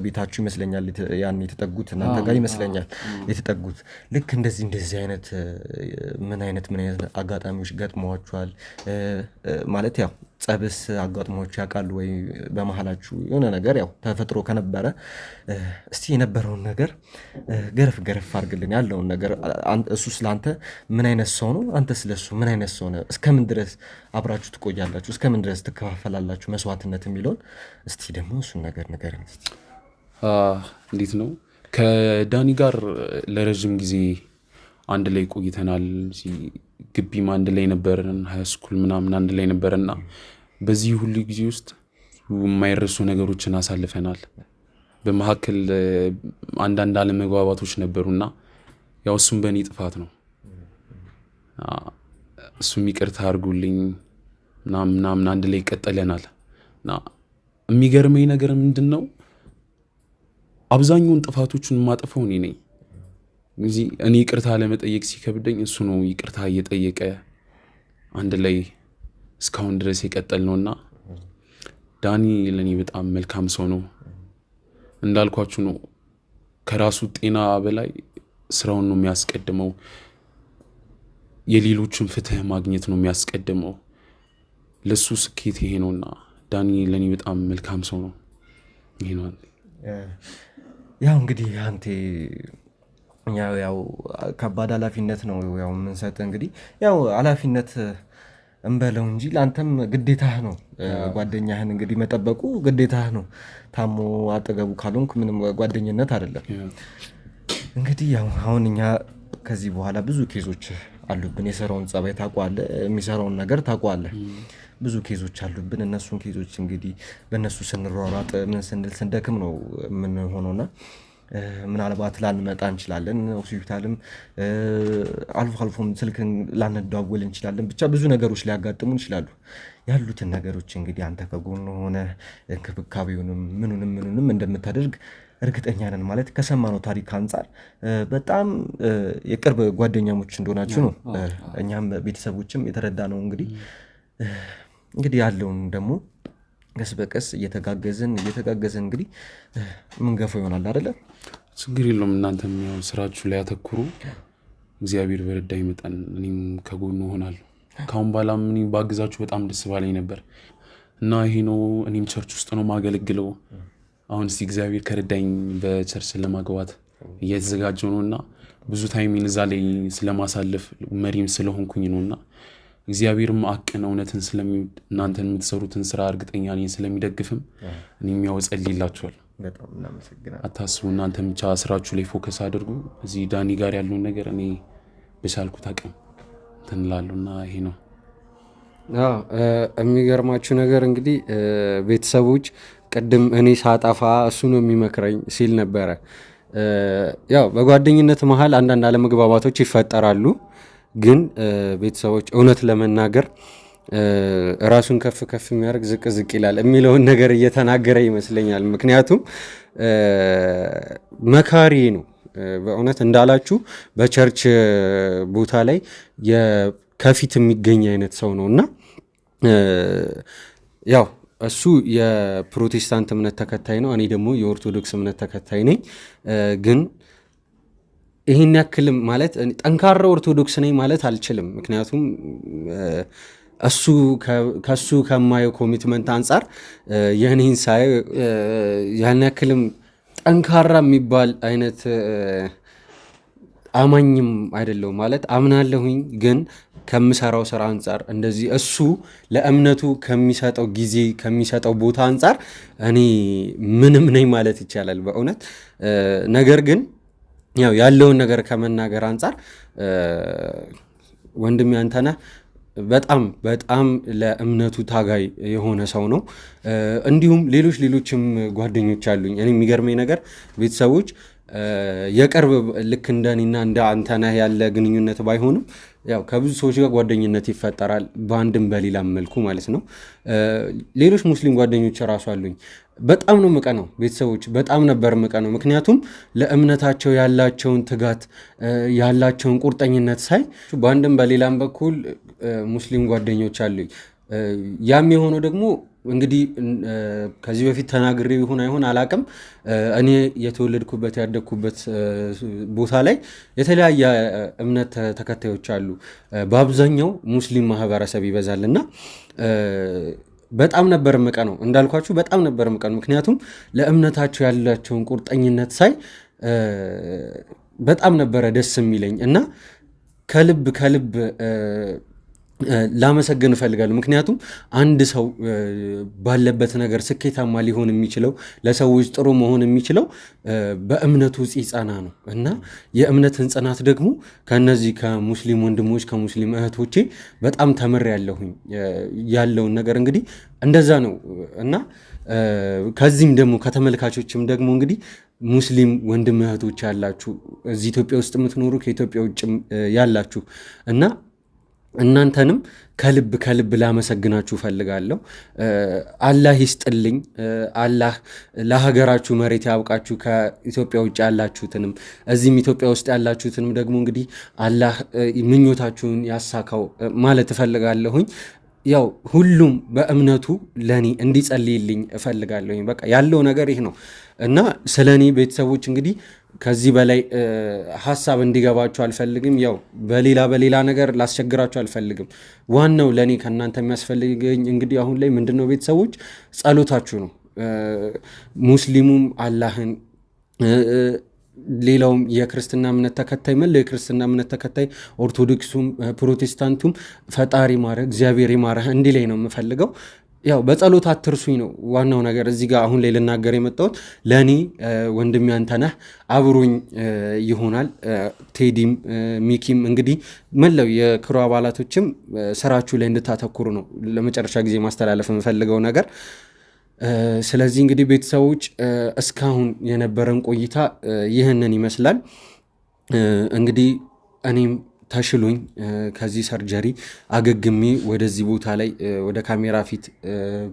ቤታችሁ ይመስለኛል ያን የተጠጉት እናንተ ጋር ይመስለኛል የተጠጉት። ልክ እንደዚህ አይነት ምን አይነት አጋጣሚዎች ገጥመዋችኋል? ማለት ያው ጸብስ አጋጥሟችሁ ያውቃሉ ወይ? በመሀላችሁ የሆነ ነገር ያው ተፈጥሮ ከነበረ እስቲ የነበረውን ነገር ገረፍ አድርግልን። ያለውን ነገር እሱ ስለአንተ ምን አይነት ሰው ነው? አንተ ስለሱ ምን አይነት ሰው ነው? እስከምን ድረስ አብራችሁ ትቆያላችሁ? እስከምን ድረስ ትከፋፈላላችሁ መስዋዕትነት የሚለውን እስቲ ደግሞ እሱን ነገር ንገረን እስቲ። እንዴት ነው? ከዳኒ ጋር ለረዥም ጊዜ አንድ ላይ ቆይተናል። ግቢም አንድ ላይ ነበረን፣ ሃይስኩል ምናምን አንድ ላይ ነበረና በዚህ ሁሉ ጊዜ ውስጥ የማይረሱ ነገሮችን አሳልፈናል። በመካከል አንዳንድ አለመግባባቶች ነበሩና ያው እሱም በእኔ ጥፋት ነው። እሱም ይቅርታ አድርጉልኝ ምናምን አንድ ላይ ይቀጠለናል። እና የሚገርመኝ ነገር ምንድን ነው? አብዛኛውን ጥፋቶቹን የማጠፈው እኔ ነኝ። እኔ ይቅርታ ለመጠየቅ ሲከብደኝ እሱ ነው ይቅርታ እየጠየቀ አንድ ላይ እስካሁን ድረስ የቀጠል ነውና ዳኒ ለእኔ በጣም መልካም ሰው ነው። እንዳልኳችሁ ነው፣ ከራሱ ጤና በላይ ስራውን ነው የሚያስቀድመው። የሌሎችን ፍትህ ማግኘት ነው የሚያስቀድመው። ለሱ ስኬት ይሄ ነውና ዳኒ ለእኔ በጣም መልካም ሰው ነው። ይሄ ነው ያው እንግዲህ አንተ ያው ከባድ ኃላፊነት ነው ያው የምንሰጥ። እንግዲህ ያው ኃላፊነት እንበለው እንጂ ለአንተም ግዴታህ ነው። ጓደኛህን እንግዲህ መጠበቁ ግዴታህ ነው። ታሞ አጠገቡ ካልሆንክ ምንም ጓደኝነት አይደለም። እንግዲህ ያው አሁን እኛ ከዚህ በኋላ ብዙ ኬዞች አሉብን። የሰራውን ጸባይ ታውቀዋለህ፣ የሚሰራውን ነገር ታውቀዋለህ። ብዙ ኬዞች አሉብን። እነሱን ኬዞች እንግዲህ በእነሱ ስንሯሯጥ ምን ስንል ስንደክም ነው የምንሆነውና ምናልባት ላንመጣ እንችላለን። ሆስፒታልም አልፎም ስልክን ላንደዋወል እንችላለን። ብቻ ብዙ ነገሮች ሊያጋጥሙ ይችላሉ። ያሉትን ነገሮች እንግዲህ አንተ ከጎን ሆነ እንክብካቤውንም ምኑንም እንደምታደርግ እርግጠኛ ነን። ማለት ከሰማነው ታሪክ አንጻር በጣም የቅርብ ጓደኛሞች እንደሆናችሁ ነው እኛም ቤተሰቦችም የተረዳ ነው። እንግዲህ ያለውን ደግሞ ቀስ በቀስ እየተጋገዝን እንግዲህ ምንገፋው ይሆናል አይደለ? ችግር የለውም። እናንተም ያው ስራችሁ ላይ አተኩሩ። እግዚአብሔር በረዳኝ መጠን እኔም ከጎኑ እሆናለሁ። ካሁን በኋላ እኔ ባግዛችሁ በጣም ደስ ባለኝ ነበር እና ይሄ ነው። እኔም ቸርች ውስጥ ነው ማገለግለው። አሁን እስቲ እግዚአብሔር ከረዳኝ በቸርች ለማግባት እየተዘጋጀው ነውና ብዙ ታይሚን እዛ ላይ ስለማሳለፍ መሪም ስለሆንኩኝ ነውና እግዚአብሔርም አቅን እውነትን ስለሚወድ እናንተን የምትሰሩትን ስራ እርግጠኛ ነኝ ስለሚደግፍም እኔም ያው ጸልይላችኋል። በጣም እናመሰግናለን። አታስቡ። እናንተም ብቻ ስራችሁ ላይ ፎከስ አድርጉ። እዚህ ዳኒ ጋር ያለውን ነገር እኔ በቻልኩት አቅም እንትን እላለሁና ይሄ ነው። የሚገርማችሁ ነገር እንግዲህ ቤተሰቦች ቅድም እኔ ሳጠፋ እሱ ነው የሚመክረኝ ሲል ነበረ። ያው በጓደኝነት መሀል አንዳንድ አለመግባባቶች ይፈጠራሉ። ግን ቤተሰቦች እውነት ለመናገር ራሱን ከፍ የሚያደርግ ዝቅ ይላል የሚለውን ነገር እየተናገረ ይመስለኛል። ምክንያቱም መካሪ ነው። በእውነት እንዳላችሁ በቸርች ቦታ ላይ ከፊት የሚገኝ አይነት ሰው ነው እና ያው እሱ የፕሮቴስታንት እምነት ተከታይ ነው። እኔ ደግሞ የኦርቶዶክስ እምነት ተከታይ ነኝ። ግን ይህን ያክልም ማለት ጠንካራ ኦርቶዶክስ ነኝ ማለት አልችልም። ምክንያቱም ከሱ ከማየው ኮሚትመንት አንጻር ይህንን ሳይ ያን ያክልም ጠንካራ የሚባል አይነት አማኝም አይደለሁም። ማለት አምናለሁኝ፣ ግን ከምሰራው ስራ አንጻር እንደዚህ እሱ ለእምነቱ ከሚሰጠው ጊዜ ከሚሰጠው ቦታ አንጻር እኔ ምንም ነኝ ማለት ይቻላል በእውነት። ነገር ግን ያው ያለውን ነገር ከመናገር አንጻር ወንድም አንተነህ በጣም ለእምነቱ ታጋይ የሆነ ሰው ነው። እንዲሁም ሌሎችም ጓደኞች አሉኝ። እኔ የሚገርመኝ ነገር ቤተሰቦች የቅርብ ልክ እንደኔና እንደ አንተነህ ያለ ግንኙነት ባይሆንም ያው ከብዙ ሰዎች ጋር ጓደኝነት ይፈጠራል በአንድም በሌላም መልኩ ማለት ነው። ሌሎች ሙስሊም ጓደኞች ራሱ አሉኝ። በጣም ነው ምቀነው ቤተሰቦች፣ በጣም ነበር ምቀነው። ምክንያቱም ለእምነታቸው ያላቸውን ትጋት ያላቸውን ቁርጠኝነት ሳይ በአንድም በሌላም በኩል ሙስሊም ጓደኞች አሉኝ። ያም የሆነው ደግሞ እንግዲህ ከዚህ በፊት ተናግሬ ይሁን አይሆን አላቅም፣ እኔ የተወለድኩበት ያደግኩበት ቦታ ላይ የተለያየ እምነት ተከታዮች አሉ። በአብዛኛው ሙስሊም ማህበረሰብ ይበዛል እና በጣም ነበር ምቀነው፣ እንዳልኳችሁ በጣም ነበር ምቀነው። ምክንያቱም ለእምነታቸው ያላቸውን ቁርጠኝነት ሳይ በጣም ነበረ ደስ የሚለኝ እና ከልብ ላመሰግን እፈልጋለሁ። ምክንያቱም አንድ ሰው ባለበት ነገር ስኬታማ ሊሆን የሚችለው ለሰዎች ጥሩ መሆን የሚችለው በእምነቱ ሲጸና ነው እና የእምነትን ጽናት ደግሞ ከነዚህ ከሙስሊም ወንድሞች ከሙስሊም እህቶቼ በጣም ተምሬያለሁኝ። ያለውን ነገር እንግዲህ እንደዛ ነው እና ከዚህም ደግሞ ከተመልካቾችም ደግሞ እንግዲህ ሙስሊም ወንድም እህቶች ያላችሁ እዚህ ኢትዮጵያ ውስጥ የምትኖሩ ከኢትዮጵያ ውጭ ያላችሁ እና እናንተንም ከልብ ላመሰግናችሁ ፈልጋለሁ። አላህ ይስጥልኝ። አላህ ለሀገራችሁ መሬት ያብቃችሁ። ከኢትዮጵያ ውጭ ያላችሁትንም እዚህም ኢትዮጵያ ውስጥ ያላችሁትንም ደግሞ እንግዲህ አላህ ምኞታችሁን ያሳካው ማለት እፈልጋለሁኝ። ያው ሁሉም በእምነቱ ለኔ እንዲጸልይልኝ እፈልጋለሁኝ። በቃ ያለው ነገር ይህ ነው እና ስለኔ ቤተሰቦች እንግዲህ ከዚህ በላይ ሀሳብ እንዲገባችሁ አልፈልግም። ያው በሌላ ነገር ላስቸግራችሁ አልፈልግም። ዋናው ለኔ ከእናንተ የሚያስፈልገኝ እንግዲህ አሁን ላይ ምንድነው ቤተሰቦች ጸሎታችሁ ነው። ሙስሊሙም አላህን ሌላውም የክርስትና እምነት ተከታይ መለው የክርስትና እምነት ተከታይ ኦርቶዶክሱም ፕሮቴስታንቱም ፈጣሪ ማረ እግዚአብሔር ይማረህ እንዲህ ላይ ነው የምፈልገው። ያው በጸሎት አትርሱኝ ነው ዋናው ነገር። እዚህ ጋር አሁን ላይ ልናገር የመጣሁት ለእኔ ወንድሜ አንተነህ አብሮኝ ይሆናል። ቴዲም ሚኪም እንግዲህ መለው የክሩ አባላቶችም ስራችሁ ላይ እንድታተኩሩ ነው ለመጨረሻ ጊዜ ማስተላለፍ የምፈልገው ነገር። ስለዚህ እንግዲህ ቤተሰቦች እስካሁን የነበረን ቆይታ ይህንን ይመስላል። እንግዲህ እኔም ተሽሎኝ ከዚህ ሰርጀሪ አገግሜ ወደዚህ ቦታ ላይ ወደ ካሜራ ፊት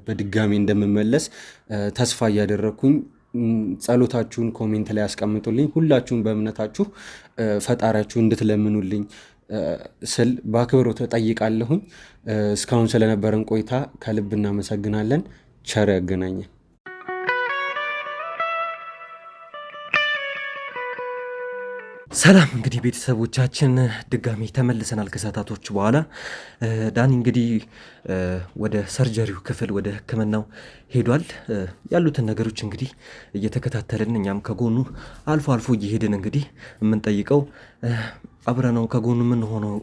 በድጋሚ እንደምመለስ ተስፋ እያደረግኩኝ ጸሎታችሁን ኮሜንት ላይ ያስቀምጡልኝ። ሁላችሁም በእምነታችሁ ፈጣሪያችሁ እንድትለምኑልኝ ስል በአክብሮት እጠይቃለሁኝ። እስካሁን ስለነበረን ቆይታ ከልብ እናመሰግናለን። ቸር ያገናኘን። ሰላም እንግዲህ ቤተሰቦቻችን ድጋሚ ተመልሰናል ከሰዓታቶች በኋላ። ዳኒ እንግዲህ ወደ ሰርጀሪው ክፍል ወደ ሕክምናው ሄዷል። ያሉትን ነገሮች እንግዲህ እየተከታተልን እኛም ከጎኑ አልፎ አልፎ እየሄድን እንግዲህ የምንጠይቀው አብረነው ከጎኑ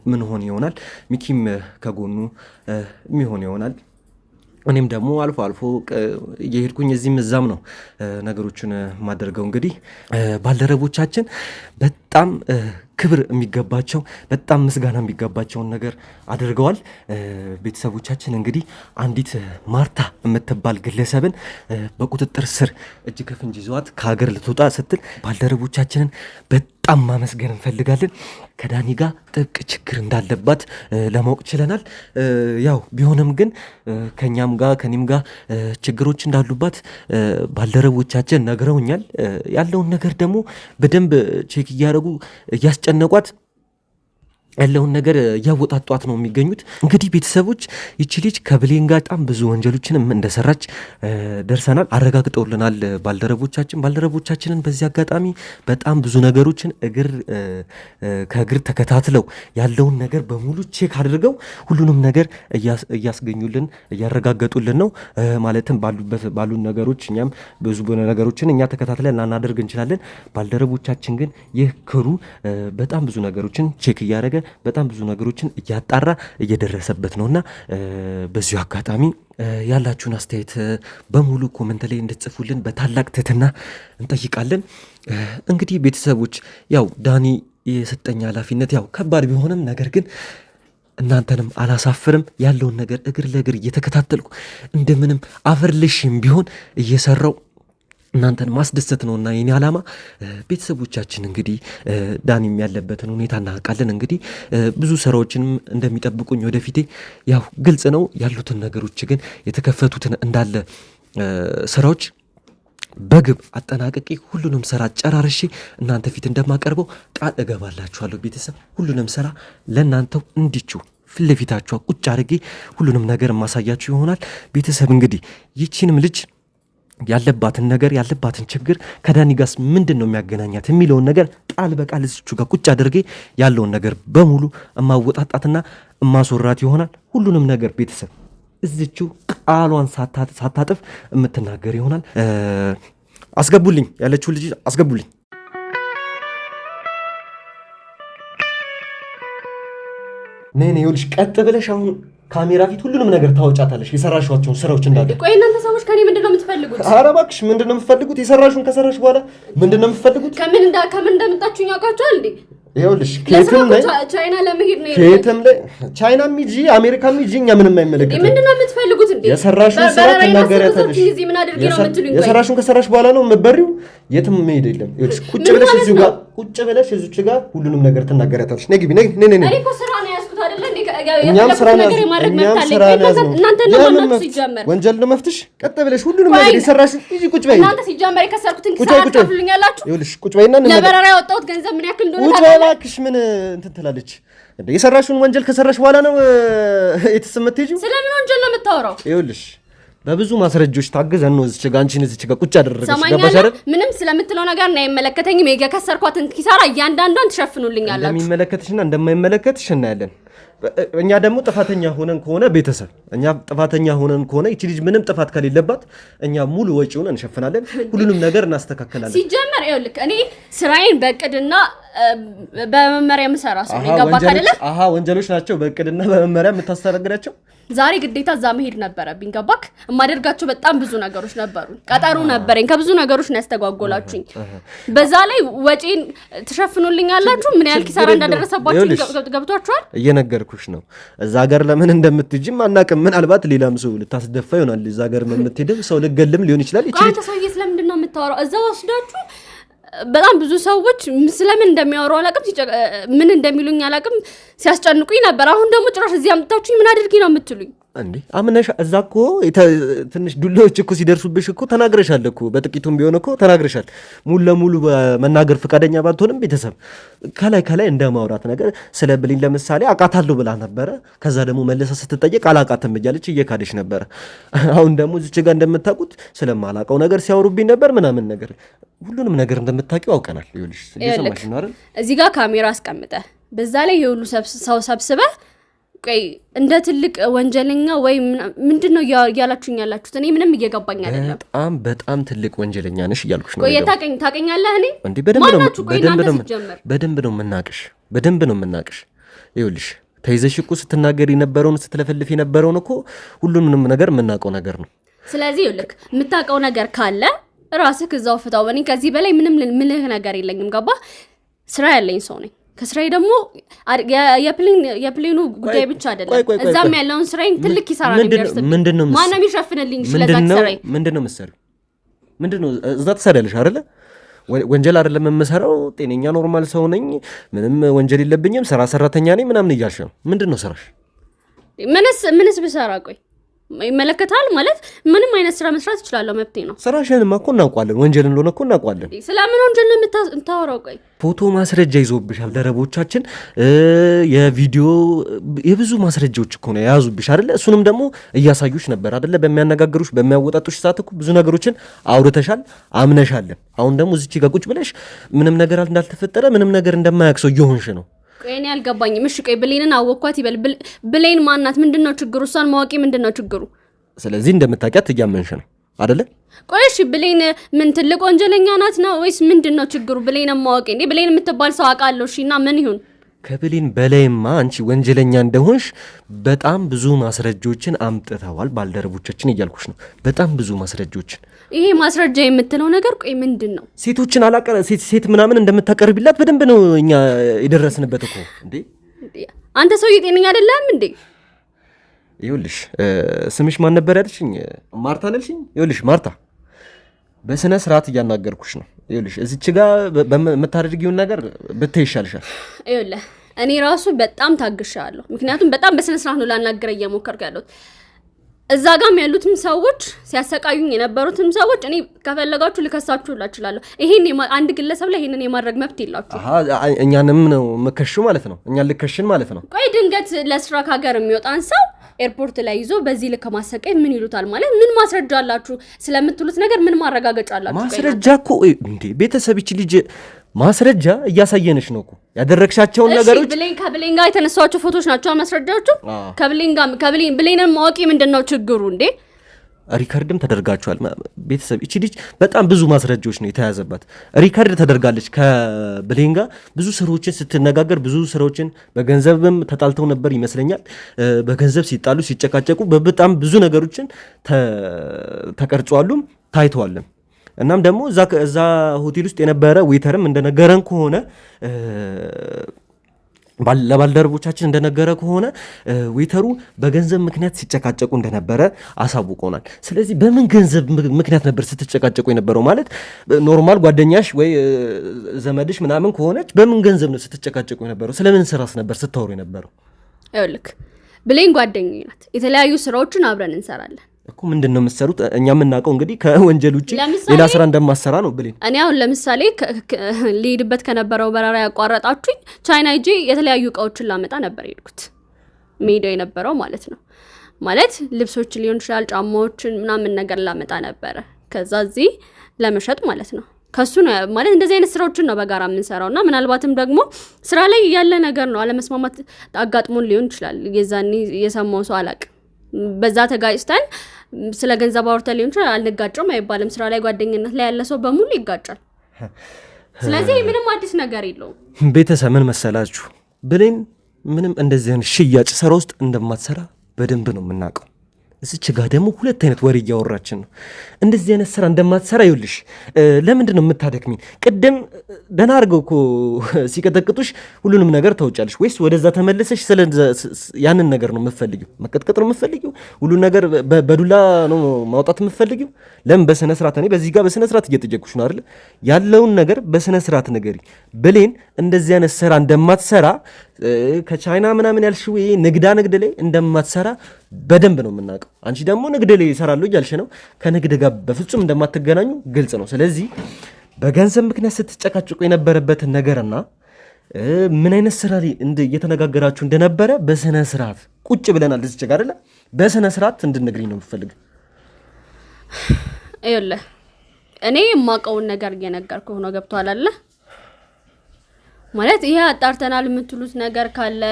ምን ሆን ይሆናል። ሚኪም ከጎኑ የሚሆን ይሆናል። እኔም ደግሞ አልፎ አልፎ እየሄድኩኝ እዚህም እዛም ነው ነገሮችን የማደርገው። እንግዲህ ባልደረቦቻችን በጣም ክብር የሚገባቸው በጣም ምስጋና የሚገባቸውን ነገር አድርገዋል። ቤተሰቦቻችን እንግዲህ አንዲት ማርታ የምትባል ግለሰብን በቁጥጥር ስር እጅ ከፍንጅ ይዘዋት ከሀገር ልትወጣ ስትል ባልደረቦቻችንን በጣም ማመስገን እንፈልጋለን። ከዳኒ ጋር ጥብቅ ችግር እንዳለባት ለማወቅ ችለናል። ያው ቢሆንም ግን ከኛም ጋር ከኔም ጋር ችግሮች እንዳሉባት ባልደረቦቻችን ነግረውኛል። ያለውን ነገር ደግሞ በደንብ ቼክ እያደረጉ እያስጨነቋት ያለውን ነገር እያወጣጧት ነው የሚገኙት። እንግዲህ ቤተሰቦች ይቺ ልጅ ከብሌን ጋር በጣም ብዙ ወንጀሎችንም እንደሰራች ደርሰናል፣ አረጋግጠውልናል ባልደረቦቻችንን። በዚህ አጋጣሚ በጣም ብዙ ነገሮችን ከእግር ተከታትለው ያለውን ነገር በሙሉ ቼክ አድርገው ሁሉንም ነገር እያስገኙልን እያረጋገጡልን ነው። ማለትም ባሉን ነገሮች እኛም ብዙ ነገሮችን እኛ ተከታትለን ላናደርግ እንችላለን። ባልደረቦቻችን ግን ይህ ክሩ በጣም ብዙ ነገሮችን ቼክ እያደረገ በጣም ብዙ ነገሮችን እያጣራ እየደረሰበት ነውና በዚሁ አጋጣሚ ያላችሁን አስተያየት በሙሉ ኮመንት ላይ እንድትጽፉልን በታላቅ ትህትና እንጠይቃለን። እንግዲህ ቤተሰቦች ያው ዳኒ የሰጠኝ ኃላፊነት ያው ከባድ ቢሆንም ነገር ግን እናንተንም አላሳፍርም። ያለውን ነገር እግር ለእግር እየተከታተልኩ እንደምንም አፈርልሽም ቢሆን እየሰራው እናንተን ማስደሰት ነውና የኔ ዓላማ። ቤተሰቦቻችን እንግዲህ ዳኒም ያለበትን ሁኔታ እናውቃለን። እንግዲህ ብዙ ስራዎችንም እንደሚጠብቁኝ ወደፊቴ ያው ግልጽ ነው። ያሉትን ነገሮች ግን የተከፈቱትን እንዳለ ስራዎች በግብ አጠናቀቂ ሁሉንም ስራ ጨራርሼ እናንተ ፊት እንደማቀርበው ቃል እገባላችኋለሁ። ቤተሰብ ሁሉንም ስራ ለእናንተው እንዲቹ ፊት ለፊታችሁ ቁጭ አድርጌ ሁሉንም ነገር ማሳያችሁ ይሆናል። ቤተሰብ እንግዲህ ይቺንም ልጅ ያለባትን ነገር ያለባትን ችግር ከዳኒ ጋር ምንድን ነው የሚያገናኛት የሚለውን ነገር ቃል በቃል እዚቹ ጋር ቁጭ አድርጌ ያለውን ነገር በሙሉ እማወጣጣትና እማስወራት ይሆናል። ሁሉንም ነገር ቤተሰብ እዚቹ ቃሏን ሳታጥፍ የምትናገር ይሆናል። አስገቡልኝ ያለችው ልጅ አስገቡልኝ። ነይ ይኸውልሽ፣ ቀጥ ብለሽ አሁን ካሜራ ፊት ሁሉንም ነገር ታወጫታለሽ። የሰራሽዋቸውን ስራዎች እንዳለ። ቆይ እናንተ ሰዎች ከኔ ምንድነው የምትፈልጉት? ኧረ እባክሽ ምንድነው የምትፈልጉት? የሰራሽውን ከሰራሽ በኋላ ምንድነው የምትፈልጉት? ከምን እንደምጣችሁኝ ያውቃችኋል እንዴ? ይኸውልሽ ከየትም ላይ ቻይና ለመሄድ ነው። ከየትም ላይ ቻይና ሚጂ አሜሪካ ሚጂ እኛ ምንም አይመለከትም። ምንድነው የምትፈልጉት እንዴ? የሰራሽውን ስራ ትናገሪያታለሽ። እዚህ ምን አድርጌ ነው የምትሉኝ? የሰራሽውን ከሰራሽ በኋላ ነው የምትበሪው። የትም መሄድ የለም። ይኸውልሽ ቁጭ ብለሽ እዚሁ ጋር ቁጭ ብለሽ እዚሁ ጋር ሁሉንም ነገር ትናገሪያታለሽ። ነይ ግቢ፣ ነይ። እኔ እኮ ስራ ነው ያዝኩት አይደል እንዴ? እኛም ስራ ነው እናንተ ነው ማለት ሲጀመር ወንጀል ነው መፍትሽ። ቀጥ ብለሽ ሁሉንም ነገር የሰራሽው እዚህ ቁጭ በይ። እናንተ ሲጀመር የከሰርኩትን ኪሳራ ታፍሉኛላችሁ። ይኸውልሽ ቁጭ በይና ለበረራ ያወጣሁት ገንዘብ ምን ያክል እንደሆነ ታውቃለሽ? እባክሽ ምን እንትን ትላለች እንዴ? የሰራሽውን ወንጀል ከሰራሽ በኋላ ነው የተሰመተጂው። ስለምን ወንጀል ነው የምታወራው? ይኸውልሽ በብዙ ማስረጃዎች ታገዘን ነው እዚህ ጋር አንቺን እዚህ ጋር ቁጭ አደረገሽ። ገባሽ አይደል? ምንም ስለምትለው ነገር ነው አይመለከተኝም። የከሰርኳትን ኪሳራ እያንዳንዷን ትሸፍኑልኛላችሁ። እንደሚመለከትሽና እንደማይመለከትሽ እናያለን። እኛ ደግሞ ጥፋተኛ ሆነን ከሆነ ቤተሰብ እኛ ጥፋተኛ ሆነን ከሆነ እቺ ልጅ ምንም ጥፋት ከሌለባት እኛ ሙሉ ወጪውን እንሸፍናለን። ሁሉንም ነገር እናስተካክላለን። ሲጀመር ይኸውልህ እኔ ስራዬን በእቅድና በመመሪያ የምሰራ ሰው ነኝ። ገባክ አይደለ? ወንጀሎች ናቸው በእቅድና በመመሪያ የምታስተናግዳቸው። ዛሬ ግዴታ እዛ መሄድ ነበረብኝ። ገባክ? የማደርጋቸው በጣም ብዙ ነገሮች ነበሩ። ቀጠሩ ነበረኝ። ከብዙ ነገሮች ነው ያስተጓጎላችሁኝ። በዛ ላይ ወጪን ትሸፍኑልኛላችሁ። ምን ያህል ኪሳራ እንዳደረሰባችሁ ገብቷችኋል? እየነገርኩሽ ነው። እዛ ሀገር ለምን እንደምትጅም አናውቅም። ምናልባት ሌላም ሰው ልታስደፋ ይሆናል። እዛ ሀገር የምትሄድም ሰው ልገልም ሊሆን ይችላል። አንተ ሰውዬ ስለምንድን ነው የምታወራው? እዛ ወስዳችሁ በጣም ብዙ ሰዎች ስለምን እንደሚያወሩ አላውቅም፣ ምን እንደሚሉኝ አላውቅም፣ ሲያስጨንቁኝ ነበር። አሁን ደግሞ ጭራሽ እዚህ አምጥታችሁኝ ምን አድርጊ ነው የምትሉኝ? እንዴ አምነሽ እዛ እኮ ትንሽ ዱላዎች እኮ ሲደርሱብሽ እኮ ተናግረሻል እኮ በጥቂቱም ቢሆን እኮ ተናግረሻል። ሙሉ ለሙሉ በመናገር ፈቃደኛ ባትሆንም ቤተሰብ ከላይ እንደማውራት ነገር ስለ ብሌን ለምሳሌ አቃታለሁ ብላ ነበረ። ከዛ ደግሞ መልሳ ስትጠየቅ አላቃተም እያለች እየካደች ነበረ። አሁን ደግሞ እዚች ጋር እንደምታውቁት ስለማላውቀው ነገር ሲያወሩብኝ ነበር ምናምን ነገር። ሁሉንም ነገር እንደምታውቂው አውቀናል። ይኸውልሽ እየሰማሽ ነው አይደል? እዚህ ጋር ካሜራ አስቀምጠ በዛ ላይ የሁሉ ሰው ሰብስበህ ቆይ እንደ ትልቅ ወንጀለኛ ወይ ምንድነው ያላችሁኝ ያላችሁት? እኔ ምንም እየገባኝ አይደለም። በጣም ትልቅ ወንጀለኛ ነሽ እያልኩሽ ነው። ቆይ ታውቀኛለህ? እኔ እንዴ በደንብ ነው የምናቅሽ። ይኸውልሽ ተይዘሽ እኮ ስትናገር የነበረውን ስትለፈልፍ የነበረውን እኮ ሁሉንም ነገር የምናውቀው ነገር ነው። ስለዚህ ይኸውልህ የምታውቀው ነገር ካለ ራስህ እዛው ፍታው። እኔ ከዚህ በላይ ምንም ምልህ ነገር የለኝም። ገባ? ስራ ያለኝ ሰው ነኝ። ከስራዬ ደግሞ የፕሌኑ ጉዳይ ብቻ አይደለም፣ እዛም ያለውን ስራዬን ትልቅ ኪሳራ ነው የሚደርስብኝ። ማነው የሚሸፍንልኝ? ስለዛ ስራዬ ምንድነው የምትሰሪው? ምንድነው እዛ ትሰሪያለሽ አይደለ? ወንጀል አይደለም የምሰራው፣ ጤነኛ ኖርማል ሰው ነኝ፣ ምንም ወንጀል የለብኝም፣ ሰራተኛ ነኝ ምናምን እያልሽ ነው። ምንድነው ስራሽ? ምንስ ብሰራ ቆይ ይመለከታል ማለት ምንም አይነት ስራ መስራት እችላለሁ፣ መብቴ ነው። ስራሽንማ እኮ እናውቃለን፣ ወንጀል እንደሆነ እኮ እናውቃለን። ስለምን ወንጀል ነው የምታወራው? ቆይ ፎቶ ማስረጃ ይዞብሻል ደረቦቻችን፣ የቪዲዮ የብዙ ማስረጃዎች እኮ ነው የያዙብሽ አይደለ? እሱንም ደግሞ እያሳዩሽ ነበር አይደለ? በሚያነጋግሩሽ በሚያወጣጡሽ ሰዓት እኮ ብዙ ነገሮችን አውርተሻል፣ አምነሻለን። አሁን ደግሞ እዚች ጋር ቁጭ ብለሽ ምንም ነገር እንዳልተፈጠረ ምንም ነገር እንደማያውቅ ሰው እየሆንሽ ነው። ቆይ እኔ አልገባኝም። እሺ ቆይ ብሌንን አወኳት ይበል። ብሌን ማናት? ምንድነው ችግሩ? እሷን ማወቂ ምንድነው ችግሩ? ስለዚህ እንደምታውቂያት እያመንሽ ነው አይደለ? ቆይ እሺ ብሌን ምን ትልቅ ወንጀለኛ ናት ነው ወይስ ምንድነው ችግሩ? ብሌን ማወቂ እንዴ? ብሌን የምትባል ሰው አውቃለሁ። እሺ እና ምን ይሁን? ከብሌን በላይማ አንቺ ወንጀለኛ እንደሆንሽ በጣም ብዙ ማስረጃዎችን አምጥተዋል ባልደረቦቻችን እያልኩሽ ነው። በጣም ብዙ ማስረጃዎችን። ይሄ ማስረጃ የምትለው ነገር ቆይ ምንድን ነው? ሴቶችን አላቀረ ሴት ምናምን እንደምታቀርቢላት በደንብ ነው እኛ የደረስንበት እኮ። እንዴ አንተ ሰውዬ ጤነኛ አይደለም እንዴ? ይኸውልሽ ስምሽ ማን ነበር ያልሽኝ? ማርታ ነልሽኝ? ይኸውልሽ ማርታ በስነ ስርዓት እያናገርኩሽ ነው። ይኸውልሽ እዚች ጋር በምታደርጊውን ነገር ብትይ ይሻልሻል። ይኸውልህ እኔ ራሱ በጣም ታግሻለሁ። ምክንያቱም በጣም በስነ ስርዓት ነው ላናገር እየሞከርኩ ያለሁት። እዛ ጋም ያሉትም ሰዎች ሲያሰቃዩኝ የነበሩትም ሰዎች እኔ ከፈለጋችሁ ልከሳችሁ እችላለሁ። ይሄን አንድ ግለሰብ ላይ ይሄንን የማድረግ መብት የላችሁ። እኛንም ነው መከሹ ማለት ነው። እኛን ልከሽን ማለት ነው። ቆይ ድንገት ለስራ ከሀገር የሚወጣን ሰው ኤርፖርት ላይ ይዞ በዚህ ልክ ማሰቃይ ምን ይሉታል ማለት? ምን ማስረጃ አላችሁ ስለምትሉት ነገር? ምን ማረጋገጫ አላችሁ? ማስረጃ እኮ እንዴ ቤተሰብ ይቺ ልጅ ማስረጃ እያሳየነሽ ነው እኮ ያደረግሻቸውን ነገሮች። ከብሌን ጋር የተነሳቸው ፎቶች ናቸው ማስረጃዎቹ። ብሌንን ማወቂ ምንድነው ችግሩ እንዴ? ሪከርድም ተደርጋቸዋል። ቤተሰብ ይቺ ልጅ በጣም ብዙ ማስረጃዎች ነው የተያዘባት። ሪከርድ ተደርጋለች ከብሌን ጋር ብዙ ስራዎችን ስትነጋገር፣ ብዙ ስራዎችን በገንዘብም ተጣልተው ነበር ይመስለኛል። በገንዘብ ሲጣሉ ሲጨቃጨቁ በጣም ብዙ ነገሮችን ተቀርጿሉም ታይተዋልም። እናም ደግሞ እዛ ሆቴል ውስጥ የነበረ ዌተርም እንደነገረን ከሆነ ለባልደረቦቻችን እንደነገረ ከሆነ ዌተሩ በገንዘብ ምክንያት ሲጨቃጨቁ እንደነበረ አሳውቆናል። ስለዚህ በምን ገንዘብ ምክንያት ነበር ስትጨቃጨቁ የነበረው? ማለት ኖርማል ጓደኛሽ ወይ ዘመድሽ ምናምን ከሆነች በምን ገንዘብ ነው ስትጨቃጨቁ የነበረው? ስለምን ስራስ ነበር ስታወሩ የነበረው? ይኸውልህ ብሌን ጓደኛዬ ናት። የተለያዩ ስራዎችን አብረን እንሰራለን እኮ። ምንድን ነው የምትሰሩት? እኛ የምናውቀው እንግዲህ ከወንጀል ውጭ ሌላ ስራ እንደማሰራ ነው ብሌን። እኔ አሁን ለምሳሌ ሊሄድበት ከነበረው በረራ ያቋረጣችሁኝ ቻይና ሂጄ የተለያዩ እቃዎችን ላመጣ ነበር የሄድኩት። ሜዳ የነበረው ማለት ነው። ማለት ልብሶችን ሊሆን ይችላል፣ ጫማዎችን ምናምን ነገር ላመጣ ነበረ። ከዛ እዚህ ለመሸጥ ማለት ነው። ከሱ ነው ማለት እንደዚህ አይነት ስራዎችን ነው በጋራ የምንሰራው። እና ምናልባትም ደግሞ ስራ ላይ ያለ ነገር ነው አለመስማማት አጋጥሞን ሊሆን ይችላል። የዛኔ የሰማው ሰው አላውቅም። በዛ ተጋጭተን ስለ ገንዘብ አውርተን ሊሆን ይችላል። አልንጋጨውም አይባልም። ስራ ላይ ጓደኝነት ላይ ያለ ሰው በሙሉ ይጋጫል። ስለዚህ ምንም አዲስ ነገር የለውም። ቤተሰብ ምን መሰላችሁ፣ ብሌን ምንም እንደዚህ አይነት ሽያጭ ስራ ውስጥ እንደማትሰራ በደንብ ነው የምናውቀው። እዚች ጋር ደግሞ ሁለት አይነት ወሬ እያወራችን ነው። እንደዚህ አይነት ስራ እንደማትሰራ ይኸውልሽ፣ ለምንድን ነው የምታደክሚኝ? ቅድም ደህና አድርገው እኮ ሲቀጠቅጡሽ ሁሉንም ነገር ታውጫለሽ ወይስ ወደዛ ተመልሰሽ ያንን ነገር ነው የምትፈልጊው? መቀጥቀጥ ነው የምትፈልጊው? ሁሉን ነገር በዱላ ነው ማውጣት የምትፈልጊው? ለምን በስነ ስርዓት፣ እኔ በዚህ ጋር በስነ ስርዓት እየጠየቅኩሽ ነው አይደል? ያለውን ነገር በስነ ስርዓት ንገሪ። ብሌን እንደዚህ አይነት ስራ እንደማትሰራ ከቻይና ምናምን ያልሽው ንግዳ ንግድ ላይ እንደማትሰራ በደንብ ነው የምናውቀው። አንቺ ደግሞ ንግድ ላይ ይሰራለሁ እያልሽ ነው። ከንግድ ጋር በፍጹም እንደማትገናኙ ግልጽ ነው። ስለዚህ በገንዘብ ምክንያት ስትጨቃጭቁ የነበረበትን ነገርና ምን አይነት ስራ ላይ እየተነጋገራችሁ እንደነበረ በስነ ስርዓት ቁጭ ብለናል እዚህ ጋር አይደለ? በስነ ስርዓት እንድንነግሪኝ ነው የምፈልገው። ይኸውልህ እኔ የማውቀውን ነገር እየነገርኩህ ነው። ገብቶሃል አይደለ? ማለት ይሄ አጣርተናል የምትሉት ነገር ካለ፣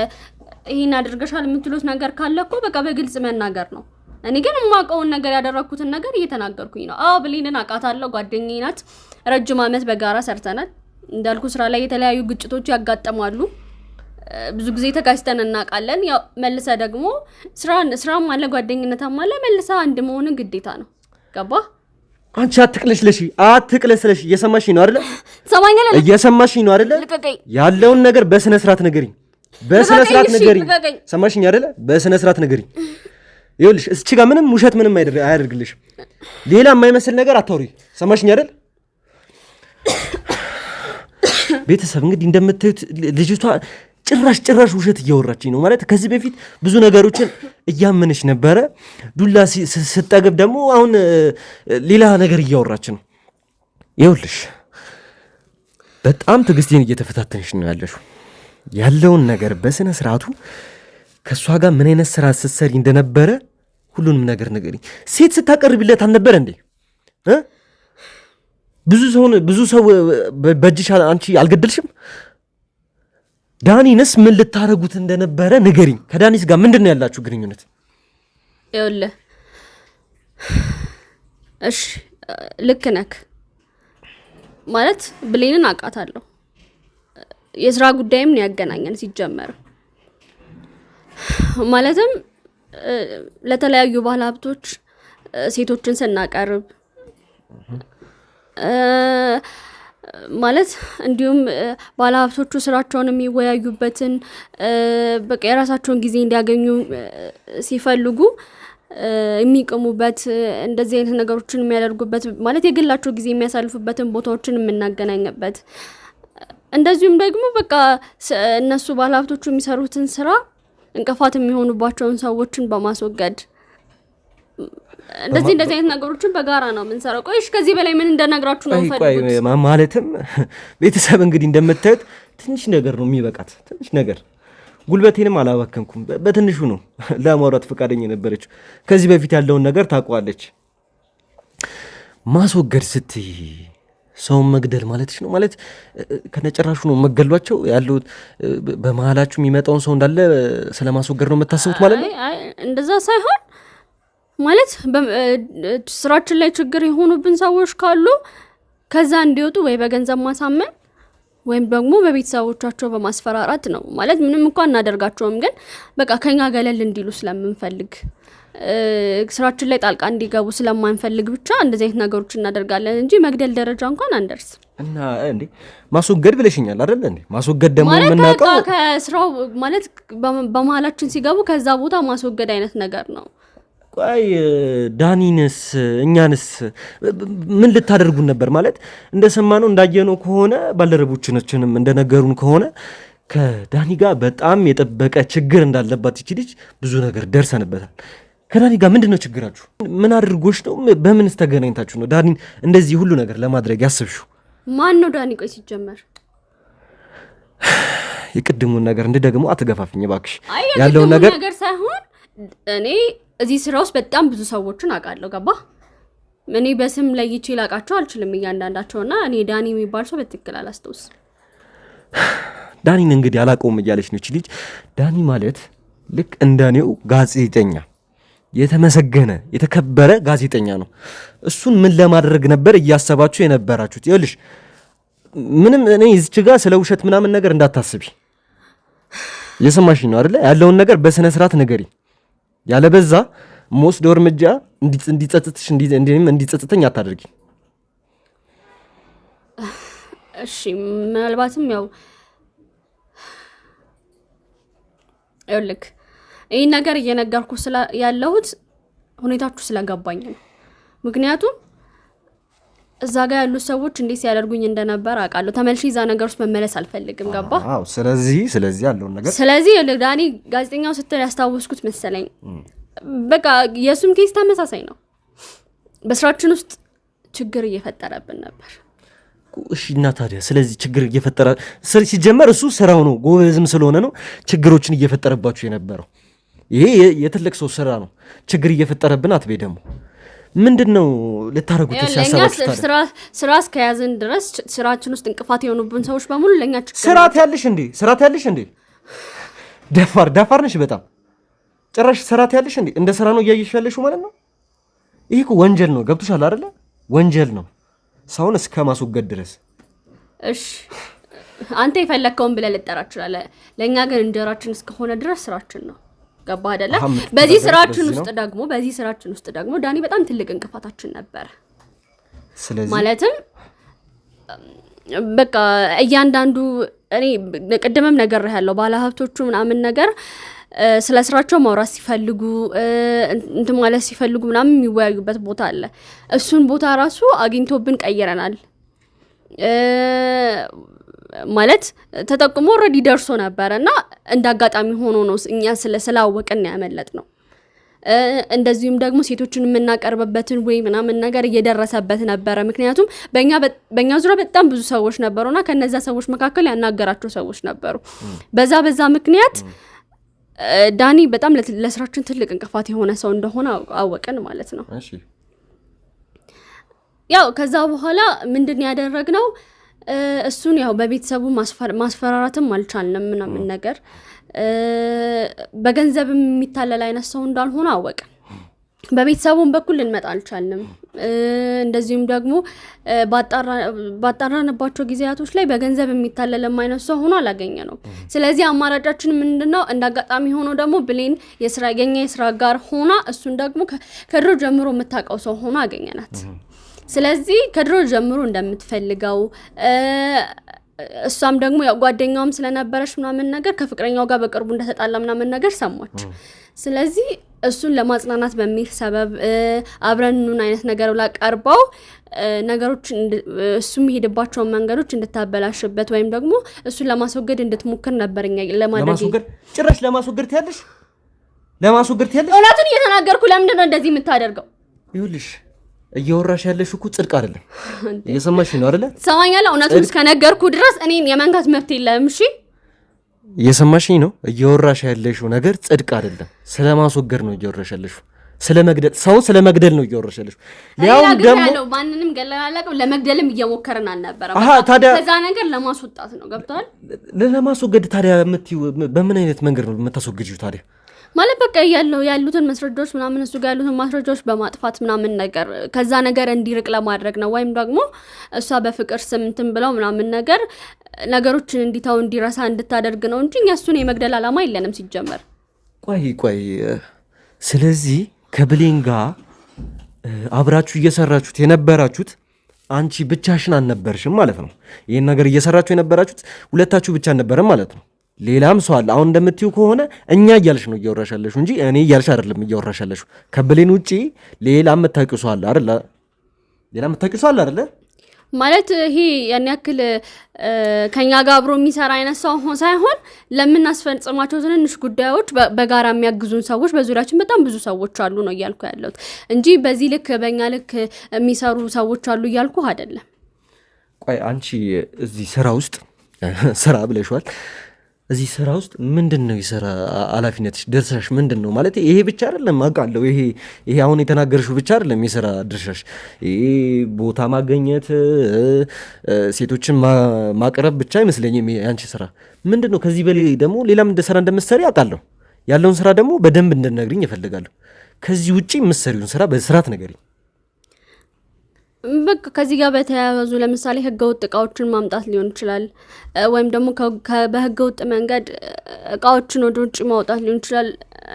ይሄን አድርገሻል የምትሉት ነገር ካለ እኮ በቃ በግልጽ መናገር ነው። እኔ ግን የማውቀውን ነገር ያደረኩትን ነገር እየተናገርኩኝ ነው። አዎ ብሌንን አውቃታለሁ፣ ጓደኛዬ ናት። ረጅም ዓመት በጋራ ሰርተናል። እንዳልኩ ስራ ላይ የተለያዩ ግጭቶች ያጋጥማሉ። ብዙ ጊዜ ተጋጭተን እናውቃለን። ያው መልሰ ደግሞ ስራም አለ ጓደኝነትም አለ። መልሰ አንድ መሆን ግዴታ ነው። ገባ? አንቺ አትቅለስለሽ። እየሰማሽኝ ነው አይደለ? ሰማኛለህ? እየሰማሽኝ ነው አይደለ? ያለውን ነገር በስነ ስርዓት ንገሪኝ። በስነ ስርዓት ንገሪኝ። ሰማሽኝ አይደለ? በስነ ስርዓት ንገሪኝ። ይኸውልሽ እስቺ ጋር ምንም ውሸት ምንም አያደርግልሽም። ሌላ የማይመስል ነገር አታውሪ። ሰማሽኝ አይደል? ቤተሰብ እንግዲህ እንደምታዩት ልጅቷ ጭራሽ ውሸት እያወራችኝ ነው ማለት። ከዚህ በፊት ብዙ ነገሮችን እያመነች ነበረ። ዱላ ስጠግብ ደግሞ አሁን ሌላ ነገር እያወራች ነው። ይኸውልሽ በጣም ትዕግስቴን እየተፈታተንሽ ነው ያለሽው። ያለውን ነገር በስነ ስርዓቱ ከእሷ ጋር ምን አይነት ስራ ስትሰሪ እንደነበረ ሁሉንም ነገር ንገሪኝ። ሴት ስታቀርብለት አልነበረ እንዴ? ብዙ ሰው በእጅሽ አንቺ አልገደልሽም? ዳኒንስ ምን ልታረጉት እንደነበረ ንገሪኝ። ከዳኒስ ጋር ምንድን ነው ያላችሁ ግንኙነት? ይኸውልህ እሺ ልክ ነክ ማለት ብሌንን አውቃታለሁ። የስራ ጉዳይም ነው ያገናኘን ሲጀመር። ማለትም ለተለያዩ ባለ ሀብቶች ሴቶችን ስናቀርብ ማለት እንዲሁም ባለ ሀብቶቹ ስራቸውን የሚወያዩበትን በቃ የራሳቸውን ጊዜ እንዲያገኙ ሲፈልጉ የሚቀሙበት እንደዚህ አይነት ነገሮችን የሚያደርጉበት ማለት የግላቸው ጊዜ የሚያሳልፉበትን ቦታዎችን የምናገናኝበት እንደዚሁም ደግሞ በቃ እነሱ ባለሀብቶቹ የሚሰሩትን ስራ እንቅፋት የሚሆኑባቸውን ሰዎችን በማስወገድ እንደዚህ አይነት ነገሮችን በጋራ ነው የምንሰራው። ቆይሽ ከዚህ በላይ ምን እንደነግራችሁ ነው ፈልጉት? ማለትም ቤተሰብ እንግዲህ እንደምታዩት ትንሽ ነገር ነው የሚበቃት፣ ትንሽ ነገር። ጉልበቴንም አላባከንኩም፣ በትንሹ ነው ለማውራት ፈቃደኛ ነበረች። ከዚህ በፊት ያለውን ነገር ታውቋለች። ማስወገድ ስትይ ሰውን መግደል ማለትሽ ነው? ማለት ከነጨራሹ ነው መገሏቸው ያለው በመሀላችሁ የሚመጣውን ሰው እንዳለ ስለማስወገድ ነው የምታስቡት ማለት ነው? እንደዛ ሳይሆን ማለት ስራችን ላይ ችግር የሆኑብን ሰዎች ካሉ ከዛ እንዲወጡ ወይ በገንዘብ ማሳመን ወይም ደግሞ በቤተሰቦቻቸው በማስፈራራት ነው። ማለት ምንም እንኳን እናደርጋቸውም ግን በቃ ከኛ ገለል እንዲሉ ስለምንፈልግ ስራችን ላይ ጣልቃ እንዲገቡ ስለማንፈልግ ብቻ እንደዚህ አይነት ነገሮች እናደርጋለን እንጂ መግደል ደረጃ እንኳን አንደርስ። እና እንዴ ማስወገድ ብለሽኛል አይደል እንዴ? ማስወገድ ደግሞ የምናውቀው ከስራው ማለት በመሀላችን ሲገቡ ከዛ ቦታ ማስወገድ አይነት ነገር ነው። ቆይ ዳኒንስ እኛንስ ምን ልታደርጉን ነበር? ማለት እንደሰማነው እንዳየነው ከሆነ ባልደረቦቻችንም እንደነገሩን ከሆነ ከዳኒ ጋር በጣም የጠበቀ ችግር እንዳለባት ይቺ ልጅ ብዙ ነገር ደርሰንበታል። ከዳኒ ጋር ምንድነው ችግራችሁ? ምን አድርጎሽ ነው? በምንስ ተገናኝታችሁ ነው ዳኒን እንደዚህ ሁሉ ነገር ለማድረግ ያስብሽው? ማን ነው ዳኒ? ቆይ ሲጀመር የቅድሙን ነገር እንደደግሞ አትገፋፍኝ እባክሽ። ያለውን ነገር ሳይሆን እኔ እዚህ ስራ ውስጥ በጣም ብዙ ሰዎችን አውቃለሁ። ገባ? እኔ በስም ለይቼ ላውቃቸው አልችልም እያንዳንዳቸውና እኔ ዳኒ የሚባል ሰው በትክክል አላስተውስ። ዳኒን እንግዲህ አላውቀውም እያለች ነው እቺ ልጅ። ዳኒ ማለት ልክ እንደኔው ጋዜጠኛ፣ የተመሰገነ የተከበረ ጋዜጠኛ ነው። እሱን ምን ለማድረግ ነበር እያሰባችሁ የነበራችሁት? ይኸውልሽ ምንም እኔ እዚች ጋር ስለ ውሸት ምናምን ነገር እንዳታስቢ። እየሰማሽኝ ነው አይደለ? ያለውን ነገር በስነ ስርዓት ንገሪ። ያለበዛ የምወስደው እርምጃ እንዲጸጽትሽ እንዲጸጽተኝ አታደርጊ። እሺ ምናልባትም ይኸውልህ ይህን ነገር እየነገርኩ ያለሁት ሁኔታችሁ ስለገባኝ ነው። ምክንያቱም እዛ ጋር ያሉት ሰዎች እንዴት ሲያደርጉኝ እንደነበር አውቃለሁ። ተመልሼ እዛ ነገር ውስጥ መመለስ አልፈልግም። ገባ? አዎ። ስለዚህ ያለውን ነገር ዳኒ ጋዜጠኛው ስትል ያስታወስኩት መሰለኝ። በቃ የሱም ኬስ ተመሳሳይ ነው። በስራችን ውስጥ ችግር እየፈጠረብን ነበር። እሺ እና ታዲያ ስለዚህ ችግር እየፈጠረ ሲጀመር እሱ ስራው ነው፣ ጎበዝም ስለሆነ ነው ችግሮችን እየፈጠረባችሁ የነበረው። ይሄ የትልቅ ሰው ስራ ነው። ችግር እየፈጠረብን አትበይ። ደግሞ ምንድነው ልታረጉት ያሳሰባችሁ? ስራ እስከያዝን ድረስ ስራችን ውስጥ እንቅፋት የሆኑብን ሰዎች በሙሉ ለኛ ችግር ስራት ያለሽ እንዴ? ደፋር ነሽ በጣም ጭራሽ። ስራት ያለሽ እንዴ? እንደ ስራ ነው እያየሽ ያለሽው ማለት ነው። ይሄ እኮ ወንጀል ነው። ገብቶሻል አይደለ? ወንጀል ነው ሰውን እስከ ማስወገድ ድረስ። እሺ አንተ የፈለከውን ብለህ ልጠራ ትችላለህ። ለኛ ግን እንጀራችን እስከሆነ ድረስ ስራችን ነው። ገባ አይደለ? በዚህ ስራችን ውስጥ ደግሞ ዳኒ በጣም ትልቅ እንቅፋታችን ነበር። ስለዚህ ማለትም በቃ እያንዳንዱ እኔ ቅድምም ነገር ያለው ባለሀብቶቹ ምናምን ነገር ስለ ስራቸው ማውራት ሲፈልጉ እንትን ማለት ሲፈልጉ ምናምን የሚወያዩበት ቦታ አለ። እሱን ቦታ ራሱ አግኝቶብን ቀይረናል። ማለት ተጠቅሞ ኦልሬዲ ደርሶ ነበርና እንዳጋጣሚ ሆኖ ነው እኛ ስላወቅን ያመለጥ ነው። እንደዚሁም ደግሞ ሴቶችን የምናቀርብበትን ወይ ምናምን ነገር እየደረሰበት ነበረ። ምክንያቱም በእኛ ዙሪያ በጣም ብዙ ሰዎች ነበሩና ከነዛ ሰዎች መካከል ያናገራቸው ሰዎች ነበሩ። በዛ ምክንያት ዳኒ በጣም ለስራችን ትልቅ እንቅፋት የሆነ ሰው እንደሆነ አወቅን ማለት ነው። እሺ ያው ከዛ በኋላ ምንድን ያደረግነው እሱን ያው በቤተሰቡ ማስፈራራትም አልቻልንም ምናምን ነገር በገንዘብ የሚታለል አይነት ሰው እንዳልሆነ አወቅን። በቤተሰቡም በኩል ልንመጣ አልቻልንም። እንደዚሁም ደግሞ ባጣራንባቸው ጊዜያቶች ላይ በገንዘብ የሚታለል አይነት ሰው ሆኖ አላገኘነው። ስለዚህ አማራጫችን ምንድነው? እንዳጋጣሚ ሆኖ ደግሞ ብሌን የኛ የስራ ጋር ሆና እሱን ደግሞ ከድሮ ጀምሮ የምታውቀው ሰው ሆኖ አገኘናት። ስለዚህ ከድሮ ጀምሮ እንደምትፈልገው እሷም ደግሞ ያው ጓደኛውም ስለነበረች ምናምን ነገር ከፍቅረኛው ጋር በቅርቡ እንደተጣላ ምናምን ነገር ሰማች። ስለዚህ እሱን ለማጽናናት በሚል ሰበብ አብረኑን አይነት ነገር ብላ ቀርበው ነገሮች እሱ የሚሄድባቸውን መንገዶች እንድታበላሽበት ወይም ደግሞ እሱን ለማስወገድ እንድትሞክር ነበርኛ ለማስወገድ ጭራሽ ለማስወገድ ትያለሽ እውነቱን እየተናገርኩ ለምንድን ነው እንደዚህ የምታደርገው? ይኸውልሽ እየወራሽ ያለሽ እኮ ጽድቅ አይደለም። እየሰማሽ ነው አይደለ? ሰማኛለህ። እውነቱን እስከነገርኩ ድረስ እኔን የመንካት መብት የለም። እሺ እየሰማሽኝ ነው? እየወራሽ ያለሽው ነገር ጽድቅ አይደለም። ስለማስወገድ ነው እየወራሽ ያለሽው። ስለመግደል ሰው ስለመግደል ነው እየወራሽ ያለሽው። ያው ደግሞ ማንንም ገለላለቀው ለመግደልም እየሞከረን አልነበረም። ታዲያ ከዛ ነገር ለማስወጣት ነው። ገብቷል? ለማስወገድ ታዲያ በምን አይነት መንገድ ነው የምታስወግጂው ታዲያ? ማለት በቃ ያሉትን ማስረጃዎች ምናምን እሱ ጋር ያሉትን ማስረጃዎች በማጥፋት ምናምን ነገር ከዛ ነገር እንዲርቅ ለማድረግ ነው። ወይም ደግሞ እሷ በፍቅር ስም እንትን ብለው ምናምን ነገር ነገሮችን እንዲታው እንዲረሳ እንድታደርግ ነው እንጂ እሱን የመግደል ዓላማ የለንም ሲጀመር። ቆይ ስለዚህ ከብሌን ጋር አብራችሁ እየሰራችሁት የነበራችሁት አንቺ ብቻሽን አልነበርሽም ማለት ነው። ይሄን ነገር እየሰራችሁ የነበራችሁት ሁለታችሁ ብቻ አልነበረም ማለት ነው። ሌላም ሰው አለ። አሁን እንደምትዩ ከሆነ እኛ እያልሽ ነው እያወራሻለሽ እንጂ እኔ እያልሽ አይደለም እያወራሻለሽ። ከብሌን ውጪ ሌላ የምታውቂው ሰው አለ አይደለ? ማለት ይሄ ያን ያክል ከኛ ጋር አብሮ የሚሰራ አይነት ሰው ሳይሆን ለምናስፈጽማቸው ትንንሽ ጉዳዮች በጋራ የሚያግዙን ሰዎች በዙሪያችን በጣም ብዙ ሰዎች አሉ ነው እያልኩ ያለሁት እንጂ በዚህ ልክ በእኛ ልክ የሚሰሩ ሰዎች አሉ እያልኩ አይደለም። ቆይ አንቺ እዚህ ስራ ውስጥ ስራ ብለሽዋል። እዚህ ስራ ውስጥ ምንድን ነው የስራ ኃላፊነትሽ ድርሻሽ ምንድን ነው? ማለት ይሄ ብቻ አይደለም አውቃለሁ። ይሄ አሁን የተናገርሽው ብቻ አይደለም የስራ ድርሻሽ። ይሄ ቦታ ማገኘት ሴቶችን ማቅረብ ብቻ አይመስለኝም የአንቺ ስራ። ምንድን ነው ከዚህ በላይ ደግሞ ሌላም ስራ እንደምትሰሪ አውቃለሁ። ያለውን ስራ ደግሞ በደንብ እንድትነግሪኝ እፈልጋለሁ። ከዚህ ውጪ የምትሰሪውን ስራ በስርዓት ንገሪኝ። በቃ ከዚህ ጋር በተያያዙ ለምሳሌ ህገወጥ እቃዎችን ማምጣት ሊሆን ይችላል፣ ወይም ደግሞ በህገወጥ መንገድ እቃዎችን ወደ ውጭ ማውጣት ሊሆን ይችላል።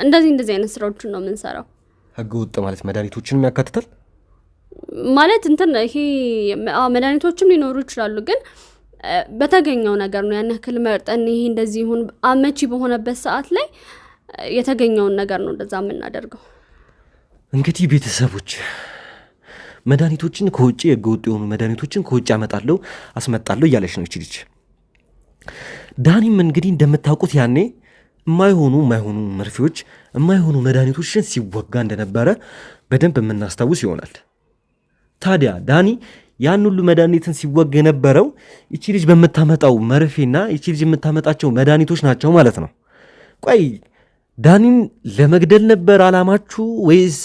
እንደዚህ አይነት ስራዎችን ነው የምንሰራው። ህገወጥ ማለት መድኃኒቶችንም ያካትታል ማለት እንትን ይሄ መድኃኒቶችም ሊኖሩ ይችላሉ፣ ግን በተገኘው ነገር ነው። ያን ያክል መርጠን ይሄ እንደዚህ ይሁን አመቺ በሆነበት ሰዓት ላይ የተገኘውን ነገር ነው እንደዛ የምናደርገው። እንግዲህ ቤተሰቦች መድኃኒቶችን ከውጭ ህገወጥ የሆኑ መድኃኒቶችን ከውጭ አስመጣለሁ እያለች ነው ይችልች። ዳኒም እንግዲህ እንደምታውቁት ያኔ የማይሆኑ መርፌዎች የማይሆኑ መድኃኒቶችን ሲወጋ እንደነበረ በደንብ የምናስታውስ ይሆናል። ታዲያ ዳኒ ያን ሁሉ መድኃኒትን ሲወጋ የነበረው ይቺ ልጅ በምታመጣው መርፌና ይቺ ልጅ የምታመጣቸው መድኃኒቶች ናቸው ማለት ነው። ቆይ ዳኒን ለመግደል ነበር አላማችሁ ወይስ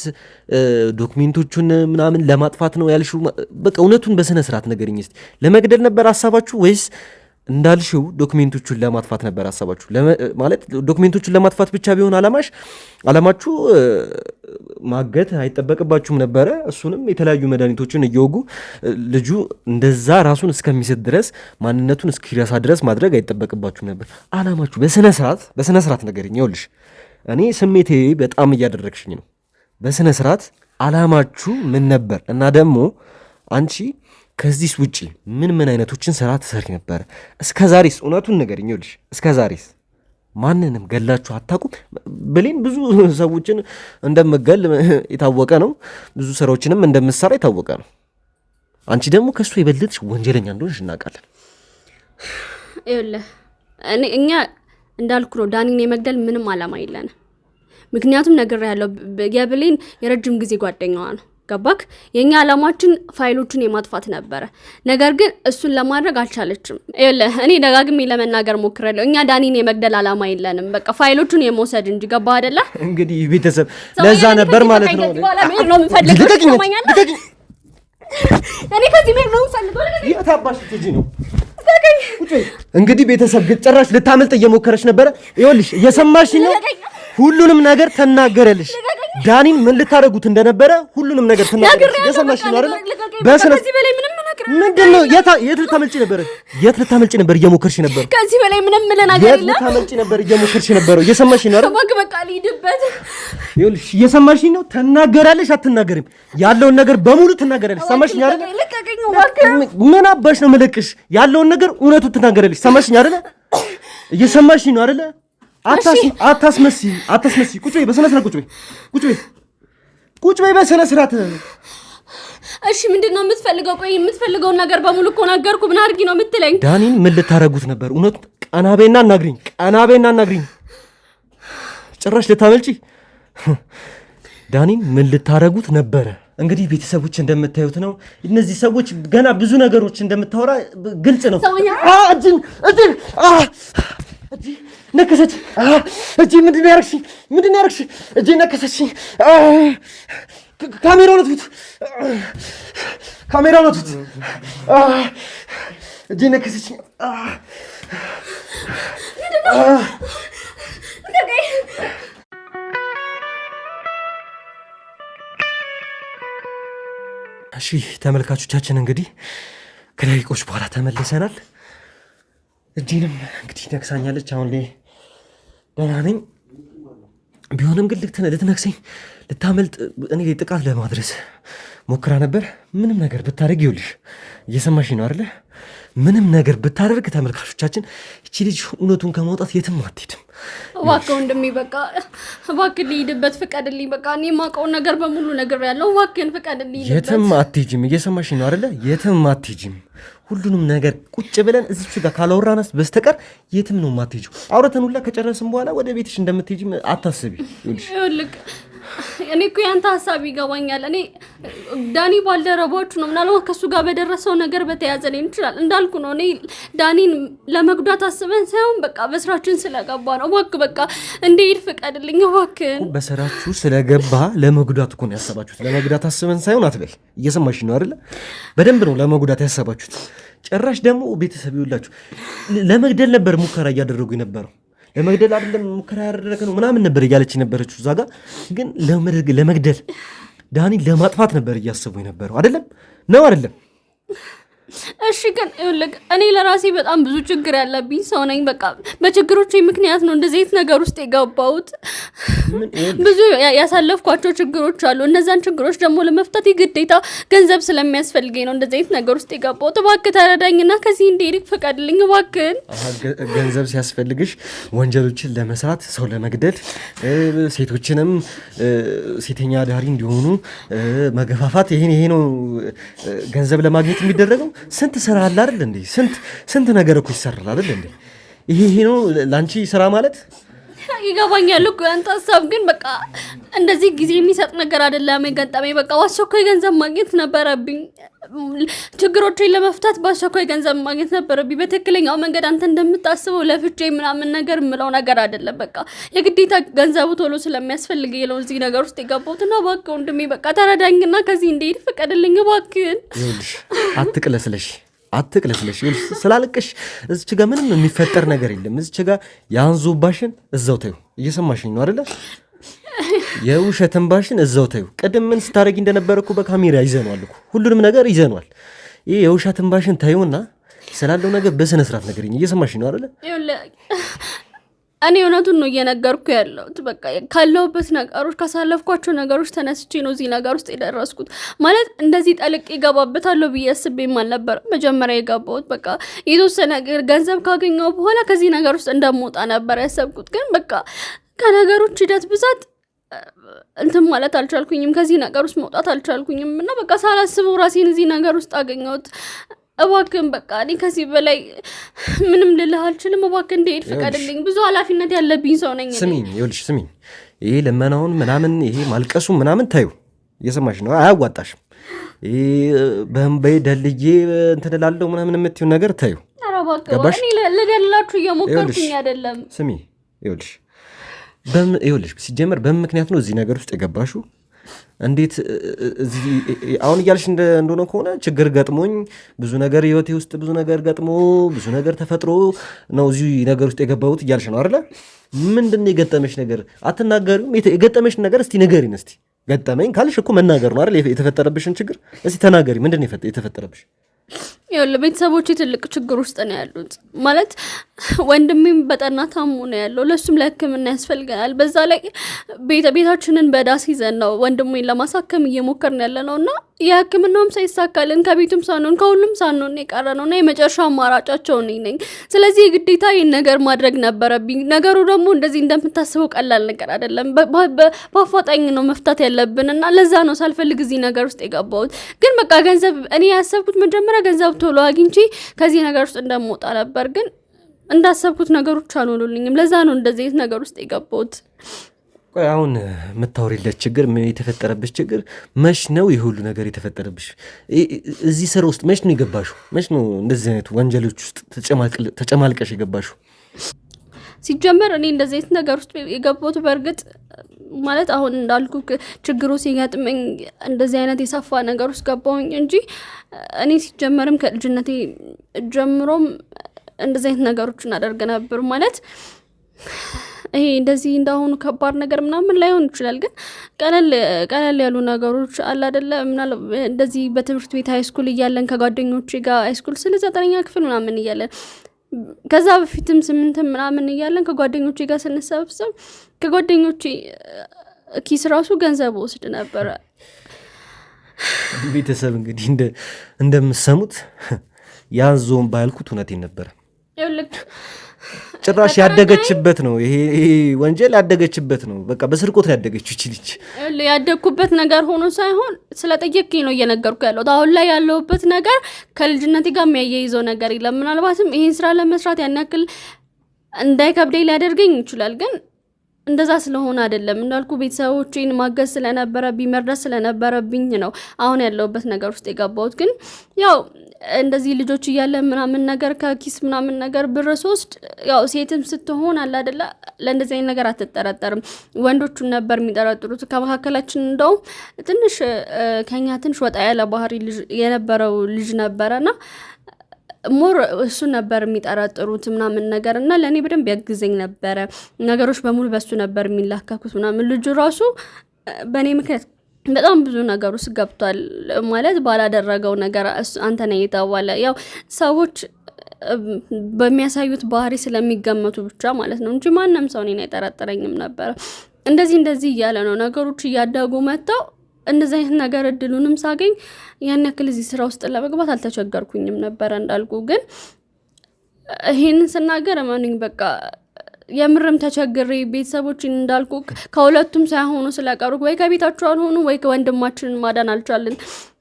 ዶክሜንቶቹን ምናምን ለማጥፋት ነው ያልሽው? በቃ እውነቱን በስነ ስርዓት ንገሪኝ እስቲ። ለመግደል ነበር ሐሳባችሁ ወይስ እንዳልሽው ዶክሜንቶቹን ለማጥፋት ነበር ሐሳባችሁ? ማለት ዶክሜንቶቹን ለማጥፋት ብቻ ቢሆን አላማችሁ ማገት አይጠበቅባችሁም ነበረ። እሱንም የተለያዩ መድኃኒቶችን እየወጉ ልጁ እንደዛ ራሱን እስከሚስት ድረስ ማንነቱን እስኪረሳ ድረስ ማድረግ አይጠበቅባችሁም ነበር። አላማችሁ በስነ ስርዓት ንገሪኝ። ይኸውልሽ እኔ ስሜቴ በጣም እያደረግሽኝ ነው። በስነ ስርዓት አላማችሁ ምን ነበር? እና ደግሞ አንቺ ከዚህ ውጪ ምን አይነቶችን ስራ ትሰሪ ነበር እስከ ዛሬስ? እውነቱን ንገሪኝ። ይኸውልሽ እስከ ዛሬስ ማንንም ገላችሁ አታውቁም? ብሌን ብዙ ሰዎችን እንደምገል የታወቀ ነው። ብዙ ስራዎችንም እንደምትሰራ የታወቀ ነው። አንቺ ደግሞ ከሱ የበለጥሽ ወንጀለኛ እንደሆንሽ እናውቃለን። ይኸውልህ እኛ እንዳልኩ ነው ዳኒን የመግደል ምንም አላማ የለንም። ምክንያቱም ነግሬሃለሁ፣ የብሌን የረጅም ጊዜ ጓደኛዋ ነው። ገባክ? የኛ አላማችን ፋይሎችን የማጥፋት ነበረ። ነገር ግን እሱን ለማድረግ አልቻለችም። ይኸውልህ እኔ ደጋግሜ ለመናገር ሞክሬያለሁ። እኛ ዳኒን የመግደል አላማ የለንም። በቃ ፋይሎቹን የመውሰድ እንጂ። ገባህ አይደለ? እንግዲህ ቤተሰብ ለዛ ነበር ማለት ነው። እኔ ከዚህ ምን ነው ፈልገው የታባሽ ትጂ ነው። እንግዲህ ቤተሰብ ጭራሽ ልታመልጥ እየሞከረች ነበረ። ይኸውልሽ እየሰማሽ ነው። ሁሉንም ነገር ተናገረልሽ። ዳኒን ምን ልታደርጉት እንደነበረ ሁሉንም ነገር ተናገረልሽ። እየሰማሽ ነው አይደል? ከዚህ በላይ ምንም ምንድነው? የት ልታመልጪ ነበር እየሞከርሽ ነበር። ከዚህ በላይ ምንም ነገር የለም። የት ልታመልጪ ነበር እየሞከርሽ ነበር። እየሰማሽ ነው አይደል? በቃ ልሂድበት። ይኸውልሽ እየሰማሽ ነው። ተናገራለሽ አትናገሪም? ያለውን ነገር በሙሉ ትናገራለሽ። ሰማሽ ነው አይደል? ምን አባሽ ነው የምልክሽ? ያለውን ነገር እውነቱ ትናገራለሽ። ሰማሽ ነው አይደል? እየሰማሽ ነው አይደል? አታስመስይ። ቁጭ በይ፣ በስነ ስርዓት ቁጭ በይ በስነ ስርዓት። እሺ ምንድን ነው የምትፈልገው? ቆይ የምትፈልገውን ነገር በሙሉ እኮ ነገርኩ። ምን አድርጊ ነው የምትለኝ? ዳኒን ምን ልታረጉት ነበር? እውነቱን ቀና በይና አናግሪኝ። ጭራሽ ልታመልጪ። ዳኒን ምን ልታረጉት ነበረ? እንግዲህ ቤተሰቦች እንደምታዩት ነው። እነዚህ ሰዎች ገና ብዙ ነገሮች እንደምታወራ ግልጽ ነው። እጅ ነከሰች። እጅ ምንድን ነው ያደረግሽ? እጅ ነከሰች። ካሜራውን አጥፉት። እጅ ነከሰች። እሺ ተመልካቾቻችን እንግዲህ ከደቂቆች በኋላ ተመልሰናል። እጄንም እንግዲህ ነክሳኛለች። አሁን ላይ ደህና ነኝ። ቢሆንም ግን ልትነክሰኝ ልታመልጥ እኔ ላይ ጥቃት ለማድረስ ሞክራ ነበር። ምንም ነገር ብታደርግ ይኸውልሽ፣ እየሰማሽኝ ነው አይደለ? ምንም ነገር ብታደርግ ተመልካቾቻችን እቺ ልጅ እውነቱን ከማውጣት የትም አትሄድም። እባክህ ወንድሜ በቃ እባክህ ልሂድበት፣ ፍቀድልኝ። በቃ እኔ የማውቀውን ነገር በሙሉ ነግሬያለሁ። እባክህን ፍቀድልኝ። የትም አትሄጂም። እየሰማሽኝ ነው አይደለ? የትም አትሄጂም። ሁሉንም ነገር ቁጭ ብለን እዚች ጋር ካላወራናስ በስተቀር የትም ነው የማትሄጂው። አውረተን ሁላ ከጨረስን በኋላ ወደ ቤትሽ እንደምትሄጂ አታስቢ። ይኸውልህ እኔ እኮ ያንተ ሀሳብ ይገባኛል። እኔ ዳኒ ባልደረቦቹ ነው፣ ምናልባት ከሱ ጋር በደረሰው ነገር በተያዘ ሊሆን ይችላል። እንዳልኩ ነው፣ እኔ ዳኒን ለመጉዳት አስበን ሳይሆን በቃ በስራችን ስለገባ ነው። እባክህ በቃ እንድሄድ ፍቀድልኝ እባክህን። በስራችሁ ስለገባ ለመጉዳት እኮ ነው ያሰባችሁት። ለመጉዳት አስበን ሳይሆን አትበል። እየሰማሽ ነው አይደለ? በደንብ ነው ለመጉዳት ያሰባችሁት። ጭራሽ ደግሞ ቤተሰብ ይውላችሁ ለመግደል ነበር ሙከራ እያደረጉ የነበረው። ለመግደል አይደለም ሙከራ ያደረገ ነው ምናምን ነበር እያለች ነበረችው እዛ ጋር። ግን ለመግደል ዳኒን ለማጥፋት ነበር እያሰቡ የነበረው አይደለም ነው አይደለም? እሺ ግን ይኸውልህ እኔ ለራሴ በጣም ብዙ ችግር ያለብኝ ሰው ነኝ። በቃ በችግሮቼ ምክንያት ነው እንደዚህ አይነት ነገር ውስጥ የገባሁት። ብዙ ያሳለፍኳቸው ችግሮች አሉ። እነዛን ችግሮች ደግሞ ለመፍታት የግዴታ ገንዘብ ስለሚያስፈልገኝ ነው እንደዚህ አይነት ነገር ውስጥ የገባሁት። እባክህ ተረዳኝና ከዚህ እንድሄድ ፍቀድልኝ እባክህን። ገንዘብ ሲያስፈልግሽ ወንጀሎችን ለመስራት፣ ሰው ለመግደል፣ ሴቶችንም ሴተኛ አዳሪ እንዲሆኑ መገፋፋት፣ ይሄ ነው ገንዘብ ለማግኘት የሚደረገው። ስንት ስራ አለ አይደል እንዴ? ስንት ነገር እኮ ይሰራል አይደል እንዴ? ይሄ ነው ላንቺ ስራ ማለት። ይገባኛል እኮ ያንተ ሀሳብ፣ ግን በቃ እንደዚህ ጊዜ የሚሰጥ ነገር አይደለም የገጠመኝ። በቃ በአስቸኳይ ገንዘብ ማግኘት ነበረብኝ። ችግሮችን ለመፍታት በአስቸኳይ ገንዘብ ማግኘት ነበረብኝ። በትክክለኛው መንገድ አንተ እንደምታስበው ለፍቼ ምናምን ነገር የምለው ነገር አይደለም። በቃ የግዴታ ገንዘቡ ቶሎ ስለሚያስፈልግ ነው እዚህ ነገር ውስጥ የገባሁትና እባክህ ወንድሜ በቃ ተረዳኝና ከዚህ እንድሄድ ፍቀድልኝ እባክህን። ይኸውልሽ አትቅለስለሽ ስላለቅሽ እዚች ጋር ምንም የሚፈጠር ነገር የለም። እዚች ጋር የአንዞባሽን እዛው ተይው። እየሰማሽኝ ነው አይደለ? የውሸትን ባሽን እዛው ተይው። ቅድም ምን ስታደርጊ እንደነበረ እኮ በካሜራ ይዘኗል እኮ ሁሉንም ነገር ይዘኗል። ይሄ የውሸትን ባሽን ታዩና ስላለው ነገር በስነ ስርዓት ነገርኝ። እየሰማሽኝ ነው አይደለ? እኔ እውነቱን ነው እየነገርኩ ያለሁት። በቃ ካለሁበት ነገሮች ካሳለፍኳቸው ነገሮች ተነስቼ ነው እዚህ ነገር ውስጥ የደረስኩት። ማለት እንደዚህ ጠልቄ እገባበታለሁ ብዬ አስቤም አልነበረም መጀመሪያ የገባሁት። በቃ የተወሰነ ገንዘብ ካገኘሁ በኋላ ከዚህ ነገር ውስጥ እንደምወጣ ነበር ያሰብኩት። ግን በቃ ከነገሮች ሂደት ብዛት እንትን ማለት አልቻልኩኝም፣ ከዚህ ነገር ውስጥ መውጣት አልቻልኩኝም እና በቃ ሳላስበው ራሴን እዚህ ነገር ውስጥ አገኘሁት። እባክህን በቃ እኔ ከዚህ በላይ ምንም ልልህ አልችልም። እባክህ እንድሄድ ፍቀድልኝ። ብዙ ኃላፊነት ያለብኝ ሰው ነኝ። ስሚኝ፣ ይሄ ለመናውን ምናምን ይሄ ማልቀሱ ምናምን ታዩ። እየሰማሽ ነው? አያዋጣሽም። ይሄ በእንበይ ደልዬ እንትን እላለሁ ምናምን የምትይው ነገር ታዩ። ኧረ እባክህ እኔ ልደልላችሁ እየሞከርኩኝ አይደለም። ስሚ ይኸውልሽ ሲጀመር በምን ምክንያት ነው እዚህ ነገር ውስጥ የገባሽው? እንዴት እዚህ አሁን እያልሽ እንደሆነ ከሆነ ችግር ገጥሞኝ ብዙ ነገር ህይወቴ ውስጥ ብዙ ነገር ገጥሞ ብዙ ነገር ተፈጥሮ ነው እዚህ ነገር ውስጥ የገባሁት እያልሽ ነው አይደለ? ምንድን ነው የገጠመሽ ነገር? አትናገሪውም? የገጠመሽ ነገር እስቲ ንገሪን። እስቲ ገጠመኝ ካልሽ እኮ መናገር ነው አይደል? የተፈጠረብሽን ችግር እስቲ ተናገሪ። ምንድን ነው የተፈጠረብሽ? ያው ቤተሰቦቼ ትልቅ ችግር ውስጥ ነው ያሉት። ማለት ወንድሜም በጠና ታሞ ነው ያለው። ለሱም ለሕክምና ያስፈልገናል። በዛ ላይ ቤታችንን በዳስ ይዘን ነው ወንድሜን ለማሳከም እየሞከርን ያለነውና የሕክምናውም ሳይሳካልን ከቤቱም ሳንሆን ከሁሉም ሳንሆን የቀረነውና የመጨረሻ አማራጫቸው ነኝ። ስለዚህ ግዴታ ይሄን ነገር ማድረግ ነበረብኝ። ነገሩ ደግሞ እንደዚህ እንደምታስበው ቀላል ነገር አይደለም። በአፋጣኝ ነው መፍታት ያለብንና ለዛ ነው ሳልፈልግ እዚህ ነገር ውስጥ የገባሁት። ግን በቃ ገንዘብ እኔ ያሰብኩት መጀመሪያ ገንዘብ ቶሎ አግኝቼ ከዚህ ነገር ውስጥ እንደምወጣ ነበር። ግን እንዳሰብኩት ነገሮች አልሆኑልኝም። ለዛ ነው እንደዚህ ነገር ውስጥ የገባሁት። ቆይ አሁን የምታወሪለት ችግር የተፈጠረብሽ ችግር መች ነው? የሁሉ ነገር የተፈጠረብሽ እዚህ ስራ ውስጥ መች ነው የገባሽው? መች ነው እንደዚህ አይነት ወንጀሎች ውስጥ ተጨማልቀሽ የገባሽው? ሲጀመር እኔ እንደዚህ አይነት ነገር ውስጥ የገባሁት በእርግጥ ማለት አሁን እንዳልኩ ችግሩ ሲገጥመኝ እንደዚህ አይነት የሰፋ ነገር ውስጥ ገባሁኝ እንጂ እኔ ሲጀመርም ከልጅነቴ ጀምሮም እንደዚህ አይነት ነገሮችን አደርግ ነበር። ማለት ይሄ እንደዚህ እንዳሁኑ ከባድ ነገር ምናምን ላይሆን ይችላል፣ ግን ቀለል ያሉ ነገሮች አለ አይደለ? እንደዚህ በትምህርት ቤት ሃይስኩል እያለን ከጓደኞቼ ጋር ሃይስኩል ስለ 9ኛ ክፍል ምናምን እያለን ከዛ በፊትም 8 ምናምን እያለን ከጓደኞቼ ጋር ስንሰብሰብ ከጓደኞቼ ኪስ ራሱ ገንዘብ ወስድ ነበር። ቤተሰብ እንግዲህ እንደምሰሙት ያዞን ባልኩት እውነቴን ነበር። ጭራሽ ያደገችበት ነው ይሄ ወንጀል፣ ያደገችበት ነው። በቃ በስርቆት ያደገችው እቺ ልጅ። ያደግኩበት ነገር ሆኖ ሳይሆን ስለጠየቅኝ ነው እየነገርኩ ያለሁት። አሁን ላይ ያለሁበት ነገር ከልጅነቴ ጋር የሚያያይዘው ነገር የለም። ምናልባትም ይሄን ስራ ለመስራት ያን ያክል እንዳይከብደኝ ሊያደርገኝ ይችላል፣ ግን እንደዛ ስለሆነ አይደለም። እንዳልኩ ቤተሰቦቼን ማገዝ ስለነበረብኝ መርዳት ስለነበረብኝ ነው አሁን ያለሁበት ነገር ውስጥ የገባሁት። ግን ያው እንደዚህ ልጆች እያለ ምናምን ነገር ከኪስ ምናምን ነገር ብር ሶስት ያው ሴትም ስትሆን አለ አይደለ ለእንደዚህ አይነት ነገር አትጠረጠርም። ወንዶቹን ነበር የሚጠረጥሩት። ከመካከላችን እንደውም ትንሽ ከኛ ትንሽ ወጣ ያለ ባህሪ የነበረው ልጅ ነበረና ሞር እሱ ነበር የሚጠረጥሩት ምናምን ነገር እና ለእኔ በደንብ ያግዘኝ ነበረ። ነገሮች በሙሉ በሱ ነበር የሚላከኩት ምናምን። ልጁ ራሱ በእኔ ምክንያት በጣም ብዙ ነገር ውስጥ ገብቷል። ማለት ባላደረገው ነገር አንተ ነህ የተባለ ያው ሰዎች በሚያሳዩት ባህሪ ስለሚገመቱ ብቻ ማለት ነው እንጂ ማንም ሰው እኔን አይጠረጥረኝም ነበረ። እንደዚህ እያለ ነው ነገሮች እያደጉ መጥተው እንደዚህ አይነት ነገር እድሉንም ሳገኝ ያን ያክል እዚህ ስራ ውስጥ ለመግባት አልተቸገርኩኝም ነበር እንዳልኩ። ግን ይሄንን ስናገር ማንኝ በቃ የምርም ተቸግሬ ቤተሰቦችን እንዳልኩ ከሁለቱም ሳይሆኑ ስለቀሩ ወይ ከቤታቸው አልሆኑ ወይ ከወንድማችንን ማዳን አልቻልን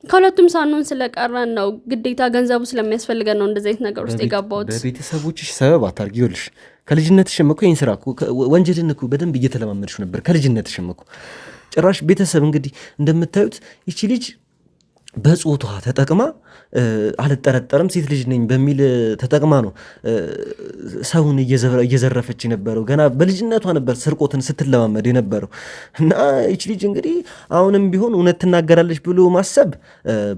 ከሁለቱም ሳንሆን ስለቀረን ነው ግዴታ ገንዘቡ ስለሚያስፈልገን ነው እንደዚህ አይነት ነገር ውስጥ የገባሁት። በቤተሰቦችሽ ሰበብ አታርጊውልሽ። ከልጅነትሽም እኮ ይሄን ስራ እኮ ወንጀልን እኮ በደንብ እየተለማመድሽ ነበር ከልጅነትሽም እኮ። ጭራሽ ቤተሰብ እንግዲህ እንደምታዩት ይቺ ልጅ በጾቷ ተጠቅማ አልጠረጠርም ሴት ልጅ ነኝ በሚል ተጠቅማ ነው ሰውን እየዘረፈች የነበረው። ገና በልጅነቷ ነበር ስርቆትን ስትለማመድ የነበረው እና ይቺ ልጅ እንግዲህ አሁንም ቢሆን እውነት ትናገራለች ብሎ ማሰብ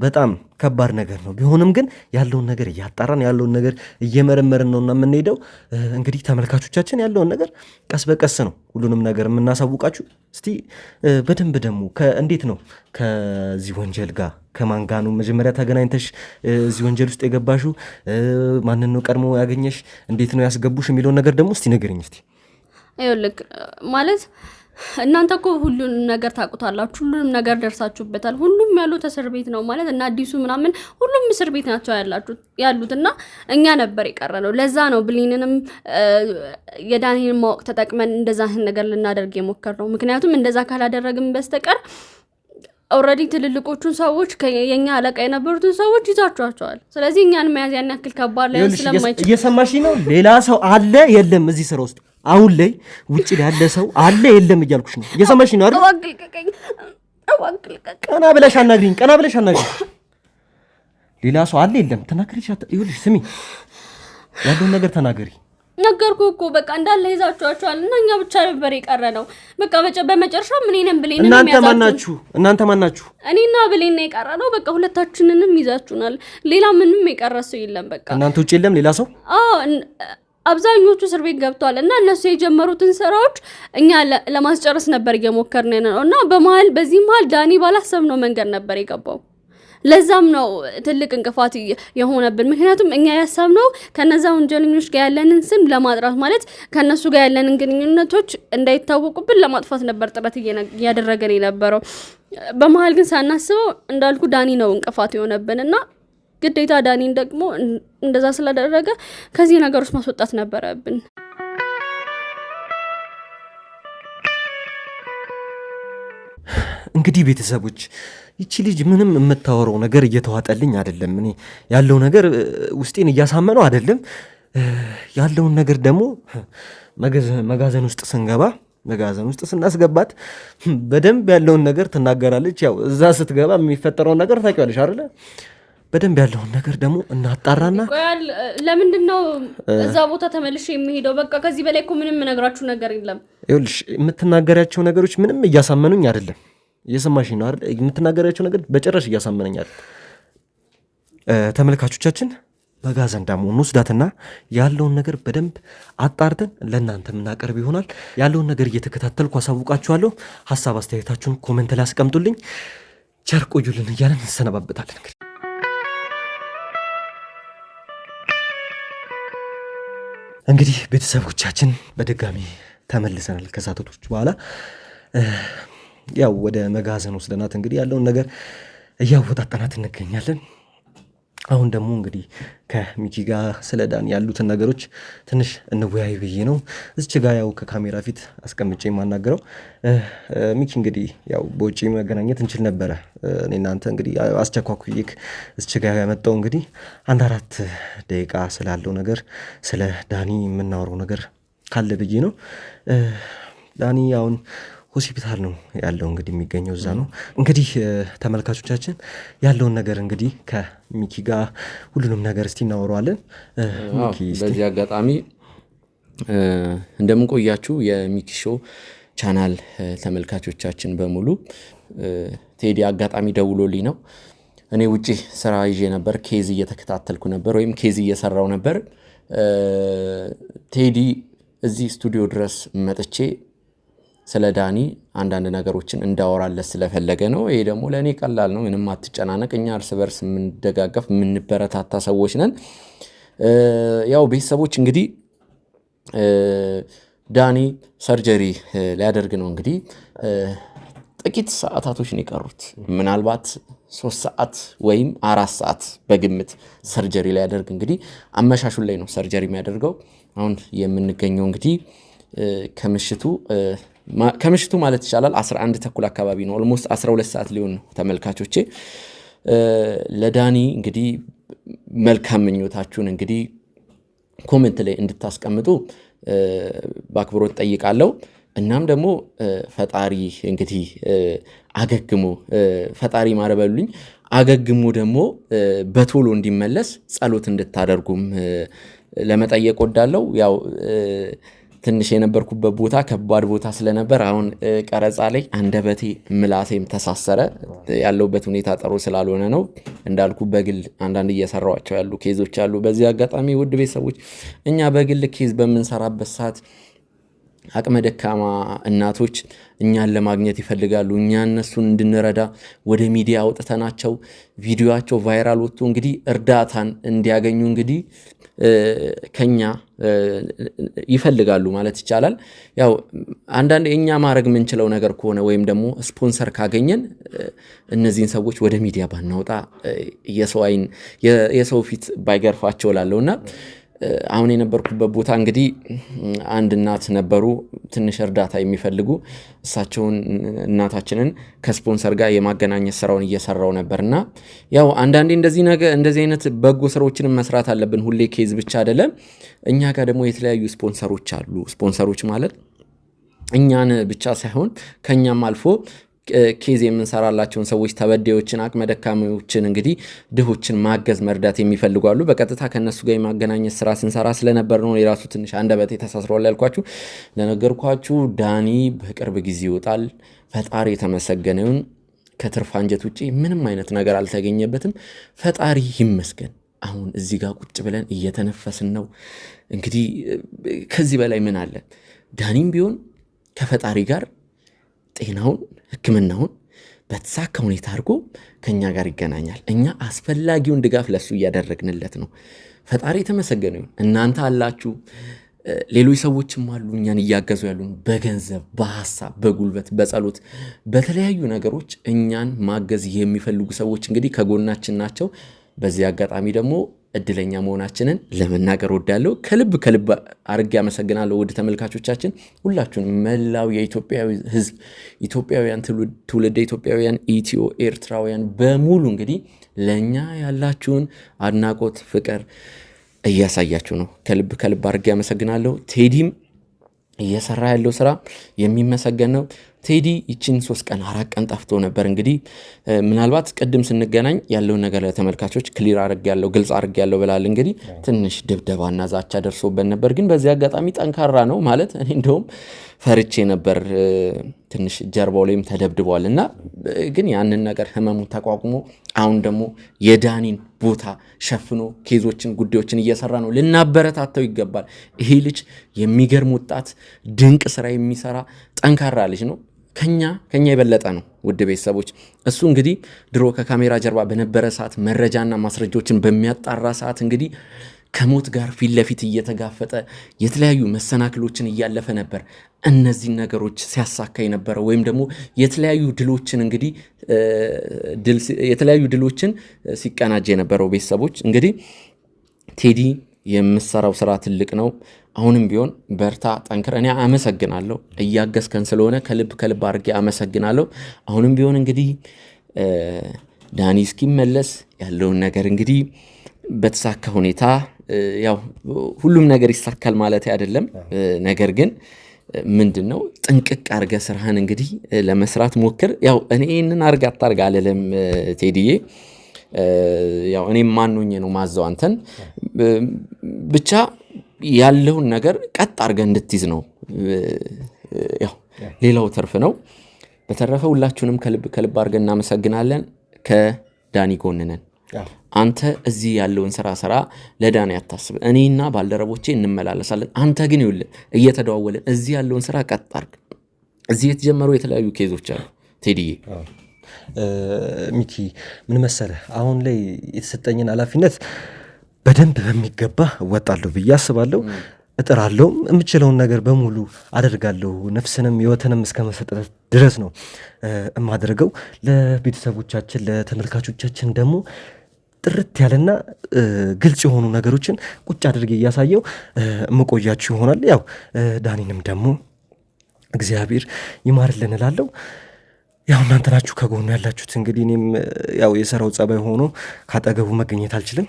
በጣም ከባድ ነገር ነው። ቢሆንም ግን ያለውን ነገር እያጣራን ያለውን ነገር እየመረመርን ነውና የምንሄደው። እንግዲህ ተመልካቾቻችን ያለውን ነገር ቀስ በቀስ ነው ሁሉንም ነገር የምናሳውቃችሁ። እስቲ በደንብ ደግሞ እንዴት ነው ከዚህ ወንጀል ጋር ከማን ጋር ነው መጀመሪያ ተገናኝተሽ እዚህ ወንጀል ውስጥ የገባሽው? ማንን ነው ቀድሞ ያገኘሽ? እንዴት ነው ያስገቡሽ የሚለውን ነገር ደግሞ እስቲ ንገሪኝ። እስቲ ይኸውልህ ማለት እናንተ እኮ ሁሉንም ነገር ታውቁታላችሁ፣ ሁሉንም ነገር ደርሳችሁበታል። ሁሉም ያሉት እስር ቤት ነው ማለት እና አዲሱ ምናምን ሁሉም እስር ቤት ናቸው ያሉት እና እኛ ነበር የቀረነው። ለዛ ነው ብሌንንም የዳንኤልን ማወቅ ተጠቅመን እንደዛ ነገር ልናደርግ የሞከርነው። ምክንያቱም እንደዛ ካላደረግን በስተቀር ኦልሬዲ ትልልቆቹን ሰዎች የኛ አለቃ የነበሩትን ሰዎች ይዛቸዋል። ስለዚህ እኛን መያዝ ያን ያክል ከባድ ላይ ስለማይችል እየሰማሽ ነው። ሌላ ሰው አለ የለም እዚህ ስራ ውስጥ አሁን ላይ ውጭ ላይ ያለ ሰው አለ የለም እያልኩሽ ነው። እየሰማሽ ነው አይደል? ቀና ብለሽ አናግሪኝ፣ ቀና ብለሽ አናግሪኝ። ሌላ ሰው አለ የለም ተናገሪሽ። ይኸውልሽ ስሚ፣ ያለውን ነገር ተናገሪ። ነገርኩ እኮ በቃ እንዳለ ይዛችኋል እና እኛ ብቻ ነበር የቀረነው። በቃ በመጨረሻ ምንንም ብሌን እናንተ ማን ናችሁ? እኔና ብሌን ነው የቀረነው። በቃ ሁለታችንንም ይዛችሁናል። ሌላ ምንም የቀረሰው የለም። በቃ እናንተ ውጭ የለም ሌላ ሰው። አብዛኞቹ እስር ቤት ገብተዋል እና እነሱ የጀመሩትን ስራዎች እኛ ለማስጨረስ ነበር እየሞከርን ነው እና በዚህ መሀል ዳኒ ባላሰብነው መንገድ ነበር የገባው ለዛም ነው ትልቅ እንቅፋት የሆነብን። ምክንያቱም እኛ ያሰብነው ከነዛ ወንጀለኞች ጋር ያለንን ስም ለማጥራት ማለት ከነሱ ጋር ያለንን ግንኙነቶች እንዳይታወቁብን ለማጥፋት ነበር ጥረት እያደረገን የነበረው። በመሀል ግን ሳናስበው እንዳልኩ ዳኒ ነው እንቅፋት የሆነብንና ግዴታ ዳኒን ደግሞ እንደዛ ስላደረገ ከዚህ ነገሮች ማስወጣት ነበረብን። እንግዲህ ቤተሰቦች ይቺ ልጅ ምንም የምታወራው ነገር እየተዋጠልኝ አይደለም። እኔ ያለው ነገር ውስጤን እያሳመነው አይደለም። ያለውን ነገር ደግሞ መጋዘን ውስጥ ስንገባ መጋዘን ውስጥ ስናስገባት በደንብ ያለውን ነገር ትናገራለች። ያው እዛ ስትገባ የሚፈጠረውን ነገር ታውቂዋለሽ አይደለ? በደንብ ያለውን ነገር ደግሞ እናጣራና ለምንድን ነው እዛ ቦታ ተመልሼ የሚሄደው? በቃ ከዚህ በላይ እኮ ምንም የምነግራችሁ ነገር የለም። ይኸውልሽ የምትናገሪያቸው ነገሮች ምንም እያሳመኑኝ አይደለም። እየሰማሽኝ ነው አይደል? የምትናገሪያቸው ነገር በጭራሽ እያሳመነኝ አይደል። ተመልካቾቻችን መጋዘን ደግሞ እንወስዳትና ያለውን ነገር በደንብ አጣርተን ለእናንተ የምናቀርብ ይሆናል። ያለውን ነገር እየተከታተልኩ አሳውቃችኋለሁ። ሀሳብ አስተያየታችሁን ኮሜንት ላይ አስቀምጡልኝ። ቸር ቆዩልን እያለን እንሰነባበታለን። እንግዲህ ቤተሰቦቻችን በድጋሚ ተመልሰናል ከሳተቶች በኋላ። ያው ወደ መጋዘን ወስደናት እንግዲህ ያለውን ነገር እያወጣጠናት እንገኛለን። አሁን ደግሞ እንግዲህ ከሚኪ ጋር ስለ ዳኒ ያሉትን ነገሮች ትንሽ እንወያይ ብዬ ነው እዚች ጋ ያው ከካሜራ ፊት አስቀምጬ የማናገረው። ሚኪ እንግዲህ ያው በውጭ መገናኘት እንችል ነበረ። እኔ እናንተ እንግዲህ አስቸኳኩዬክ እዚች ጋ ያመጣው እንግዲህ 1-4 ደቂቃ ስላለው ነገር ስለ ዳኒ የምናወራው ነገር ካለ ብዬ ነው። ዳኒ አሁን ሆስፒታል ነው ያለው፣ እንግዲህ የሚገኘው እዛ ነው። እንግዲህ ተመልካቾቻችን ያለውን ነገር እንግዲህ ከሚኪ ጋር ሁሉንም ነገር እስቲ እናወራዋለን። በዚህ አጋጣሚ እንደምንቆያችሁ የሚኪ ሾው ቻናል ተመልካቾቻችን በሙሉ ቴዲ አጋጣሚ ደውሎልኝ ነው። እኔ ውጪ ስራ ይዤ ነበር፣ ኬዝ እየተከታተልኩ ነበር ወይም ኬዝ እየሰራው ነበር። ቴዲ እዚህ ስቱዲዮ ድረስ መጥቼ ስለ ዳኒ አንዳንድ ነገሮችን እንዳወራለት ስለፈለገ ነው። ይሄ ደግሞ ለእኔ ቀላል ነው፣ ምንም አትጨናነቅ። እኛ እርስ በርስ የምንደጋገፍ የምንበረታታ ሰዎች ነን። ያው ቤተሰቦች እንግዲህ ዳኒ ሰርጀሪ ሊያደርግ ነው። እንግዲህ ጥቂት ሰዓታቶች ነው የቀሩት። ምናልባት 3 ሰዓት ወይም 4 ሰዓት በግምት ሰርጀሪ ሊያደርግ እንግዲህ አመሻሹን ላይ ነው ሰርጀሪ የሚያደርገው። አሁን የምንገኘው እንግዲህ ከምሽቱ ማለት ይቻላል 11 ተኩል አካባቢ ነው። ኦልሞስት 12 ሰዓት ሊሆን ነው ተመልካቾቼ። ለዳኒ እንግዲህ መልካም ምኞታችሁን እንግዲህ ኮሜንት ላይ እንድታስቀምጡ በአክብሮት ጠይቃለሁ። እናም ደግሞ ፈጣሪ እንግዲህ አገግሞ ፈጣሪ ማረበሉኝ አገግሞ ደግሞ በቶሎ እንዲመለስ ጸሎት እንድታደርጉም ለመጠየቅ ወዳለው። ያው ትንሽ የነበርኩበት ቦታ ከባድ ቦታ ስለነበር አሁን ቀረጻ ላይ አንደበቴ ምላሴም ተሳሰረ። ያለውበት ሁኔታ ጥሩ ስላልሆነ ነው። እንዳልኩ በግል አንዳንድ እየሰራዋቸው ያሉ ኬዞች አሉ። በዚህ አጋጣሚ ውድ ቤተሰቦች እኛ በግል ኬዝ በምንሰራበት ሰዓት አቅመ ደካማ እናቶች እኛን ለማግኘት ይፈልጋሉ። እኛ እነሱን እንድንረዳ ወደ ሚዲያ አውጥተናቸው ቪዲዮቸው ቫይራል ወጥቶ እንግዲህ እርዳታን እንዲያገኙ እንግዲህ ከኛ ይፈልጋሉ ማለት ይቻላል። ያው አንዳንድ እኛ ማድረግ የምንችለው ነገር ከሆነ ወይም ደግሞ ስፖንሰር ካገኘን እነዚህን ሰዎች ወደ ሚዲያ ባናወጣ የሰው ፊት ባይገርፋቸው ላለውና አሁን የነበርኩበት ቦታ እንግዲህ አንድ እናት ነበሩ ትንሽ እርዳታ የሚፈልጉ። እሳቸውን እናታችንን ከስፖንሰር ጋር የማገናኘት ስራውን እየሰራው ነበርና ያው አንዳንዴ እንደዚህ አይነት በጎ ስራዎችን መስራት አለብን። ሁሌ ኬዝ ብቻ አይደለም። እኛ ጋር ደግሞ የተለያዩ ስፖንሰሮች አሉ። ስፖንሰሮች ማለት እኛን ብቻ ሳይሆን ከኛም አልፎ ኬዝ የምንሰራላቸውን ሰዎች ተበዳዮችን፣ አቅመ ደካሞችን እንግዲህ ድሆችን ማገዝ መርዳት የሚፈልጉ አሉ። በቀጥታ ከነሱ ጋር የማገናኘት ስራ ስንሰራ ስለነበር ነው የራሱ ትንሽ አንደበቴ ተሳስሯል ያልኳችሁ። ለነገርኳችሁ ዳኒ በቅርብ ጊዜ ይወጣል። ፈጣሪ የተመሰገነውን ከትርፍ አንጀት ውጪ ምንም አይነት ነገር አልተገኘበትም። ፈጣሪ ይመስገን። አሁን እዚህ ጋር ቁጭ ብለን እየተነፈስን ነው። እንግዲህ ከዚህ በላይ ምን አለ? ዳኒም ቢሆን ከፈጣሪ ጋር ጤናውን ሕክምናውን በተሳካ ሁኔታ አድርጎ ከኛ ጋር ይገናኛል። እኛ አስፈላጊውን ድጋፍ ለሱ እያደረግንለት ነው። ፈጣሪ የተመሰገነ ይሁን። እናንተ አላችሁ፣ ሌሎች ሰዎችም አሉ እኛን እያገዙ ያሉን በገንዘብ፣ በሐሳብ፣ በጉልበት፣ በጸሎት፣ በተለያዩ ነገሮች እኛን ማገዝ የሚፈልጉ ሰዎች እንግዲህ ከጎናችን ናቸው። በዚህ አጋጣሚ ደግሞ እድለኛ መሆናችንን ለመናገር ወዳለሁ። ከልብ አርጌ አመሰግናለሁ። ውድ ተመልካቾቻችን ሁላችሁን መላው የኢትዮጵያዊ ሕዝብ ኢትዮጵያውያን፣ ትውልደ ኢትዮጵያውያን፣ ኢትዮ ኤርትራውያን በሙሉ እንግዲህ ለኛ ያላችሁን አድናቆት፣ ፍቅር እያሳያችሁ ነው። ከልብ አርጌ አመሰግናለሁ። ቴዲም እየሰራ ያለው ስራ የሚመሰገን ነው። ቴዲ ይችን 3 ቀን 4 ቀን ጠፍቶ ነበር። እንግዲህ ምናልባት ቅድም ስንገናኝ ያለውን ነገር ለተመልካቾች ክሊር አድርጌያለሁ፣ ግልጽ አድርጌያለሁ ብላል። እንግዲህ ትንሽ ድብደባና ዛቻ ደርሶበት ነበር፣ ግን በዚህ አጋጣሚ ጠንካራ ነው ማለት እኔ እንደውም ፈርቼ ነበር። ትንሽ ጀርባው ላይም ተደብድቧል እና ግን ያንን ነገር ህመሙን ተቋቁሞ አሁን ደግሞ የዳኒን ቦታ ሸፍኖ ኬዞችን፣ ጉዳዮችን እየሰራ ነው። ልናበረታተው ይገባል። ይሄ ልጅ የሚገርም ወጣት፣ ድንቅ ስራ የሚሰራ ጠንካራ ልጅ ነው። ከኛ የበለጠ ነው። ውድ ቤተሰቦች እሱ እንግዲህ ድሮ ከካሜራ ጀርባ በነበረ ሰዓት መረጃና ማስረጃዎችን በሚያጣራ ሰዓት እንግዲህ ከሞት ጋር ፊት ለፊት እየተጋፈጠ የተለያዩ መሰናክሎችን እያለፈ ነበር እነዚህን ነገሮች ሲያሳካ የነበረው ወይም ደግሞ የተለያዩ ድሎችን ሲቀናጅ የነበረው። ቤተሰቦች እንግዲህ ቴዲ የምሰራው ስራ ትልቅ ነው። አሁንም ቢሆን በርታ፣ ጠንክር። እኔ አመሰግናለሁ እያገዝከን ስለሆነ ከልብ አድርጌ አመሰግናለሁ። አሁንም ቢሆን እንግዲህ ዳኒ እስኪመለስ ያለውን ነገር እንግዲህ በተሳካ ሁኔታ ያው ሁሉም ነገር ይሳካል ማለት አይደለም። ነገር ግን ምንድን ነው ጥንቅቅ አርገ ስራህን እንግዲህ ለመስራት ሞክር። ያው እኔ ይህንን አርግ አታርግ አልልም ቴዲዬ። ያው እኔም ማንሆኜ ነው ማዘው አንተን ብቻ ያለውን ነገር ቀጥ አርገ እንድትይዝ ነው። ያው ሌላው ተርፍ ነው። በተረፈ ሁላችሁንም ከልብ አርገን እናመሰግናለን። ከዳኒ ጎን ነን። አንተ እዚህ ያለውን ስራ ለዳኒ አታስብ። እኔና ባልደረቦቼ እንመላለሳለን። አንተ ግን ይኸውልህ እየተደዋወለን እዚህ ያለውን ስራ ቀጥ አርግ። እዚህ የተጀመሩ የተለያዩ ኬዞች አሉ ቴዲዬ። ሚኪ ምን መሰለህ፣ አሁን ላይ የተሰጠኝን ኃላፊነት በደንብ በሚገባ እወጣለሁ ብዬ አስባለሁ። እጥራለሁ። የምችለውን ነገር በሙሉ አደርጋለሁ። ነፍስንም ህይወትንም እስከ መሰጠት ድረስ ነው የማደርገው። ለቤተሰቦቻችን ለተመልካቾቻችን ደግሞ ጥርት ያለና ግልጽ የሆኑ ነገሮችን ቁጭ አድርጌ እያሳየው የምቆያችሁ ይሆናል። ያው ዳኒንም ደግሞ እግዚአብሔር ይማርልን እላለሁ። ያው እናንተ ናችሁ ከጎኑ ያላችሁት። እንግዲህ እኔም ያው የሰራው ጸባይ ሆኖ ካጠገቡ መገኘት አልችልም።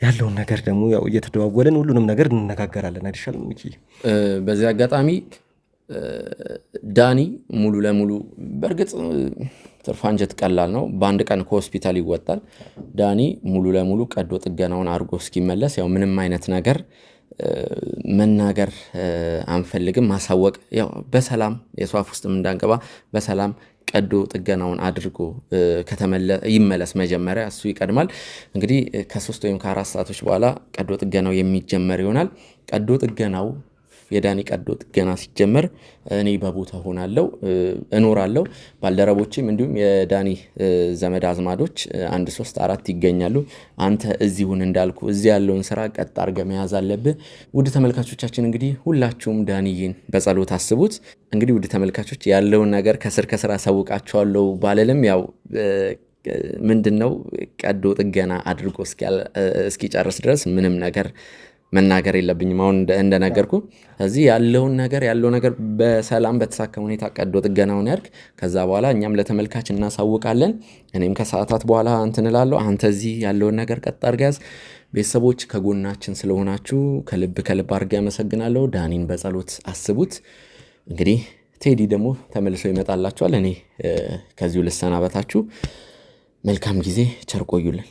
ያለውን ነገር ደግሞ ያው እየተደዋወለን ሁሉንም ነገር እንነጋገራለን አይደል ሚኪ? በዚህ አጋጣሚ ዳኒ ሙሉ ለሙሉ በእርግጥ ትርፍ አንጀት ቀላል ነው። በአንድ ቀን ከሆስፒታል ይወጣል። ዳኒ ሙሉ ለሙሉ ቀዶ ጥገናውን አድርጎ እስኪመለስ ያው ምንም አይነት ነገር መናገር አንፈልግም። ማሳወቅ ያው በሰላም የሷፍ ውስጥም እንዳንገባ በሰላም ቀዶ ጥገናውን አድርጎ ይመለስ። መጀመሪያ እሱ ይቀድማል። እንግዲህ ከ3 ወይም ከ4 ሰዓቶች በኋላ ቀዶ ጥገናው የሚጀመር ይሆናል። ቀዶ ጥገናው የዳኒ ቀዶ ጥገና ሲጀመር እኔ በቦታ ሆናለሁ፣ እኖራለሁ። ባልደረቦችም እንዲሁም የዳኒ ዘመድ አዝማዶች 1 3 4 ይገኛሉ። አንተ እዚሁን እንዳልኩ እዚህ ያለውን ስራ ቀጥ አድርገህ መያዝ አለብህ። ውድ ተመልካቾቻችን እንግዲህ ሁላችሁም ዳኒን በጸሎት አስቡት። እንግዲህ ውድ ተመልካቾች ያለውን ነገር ከስር አሳውቃችኋለሁ ባለልም ያው ምንድነው ቀዶ ጥገና አድርጎ እስኪጨርስ ድረስ ምንም ነገር መናገር የለብኝም። አሁን እንደነገርኩ እዚህ ያለው ነገር በሰላም በተሳካ ሁኔታ ቀዶ ጥገናውን ያድርግ። ከዛ በኋላ እኛም ለተመልካች እናሳውቃለን። እኔም ከሰዓታት በኋላ እንትን እላለሁ። አንተ እዚህ ያለውን ነገር ቀጥ አድርገህ ያዝ። ቤተሰቦች ከጎናችን ስለሆናችሁ ከልብ አድርጌ አመሰግናለሁ። ዳኒን በጸሎት አስቡት። እንግዲህ ቴዲ ደግሞ ተመልሶ ይመጣላችኋል። እኔ ከዚሁ ልሰናበታችሁ። መልካም ጊዜ፣ ቸር ቆዩልን።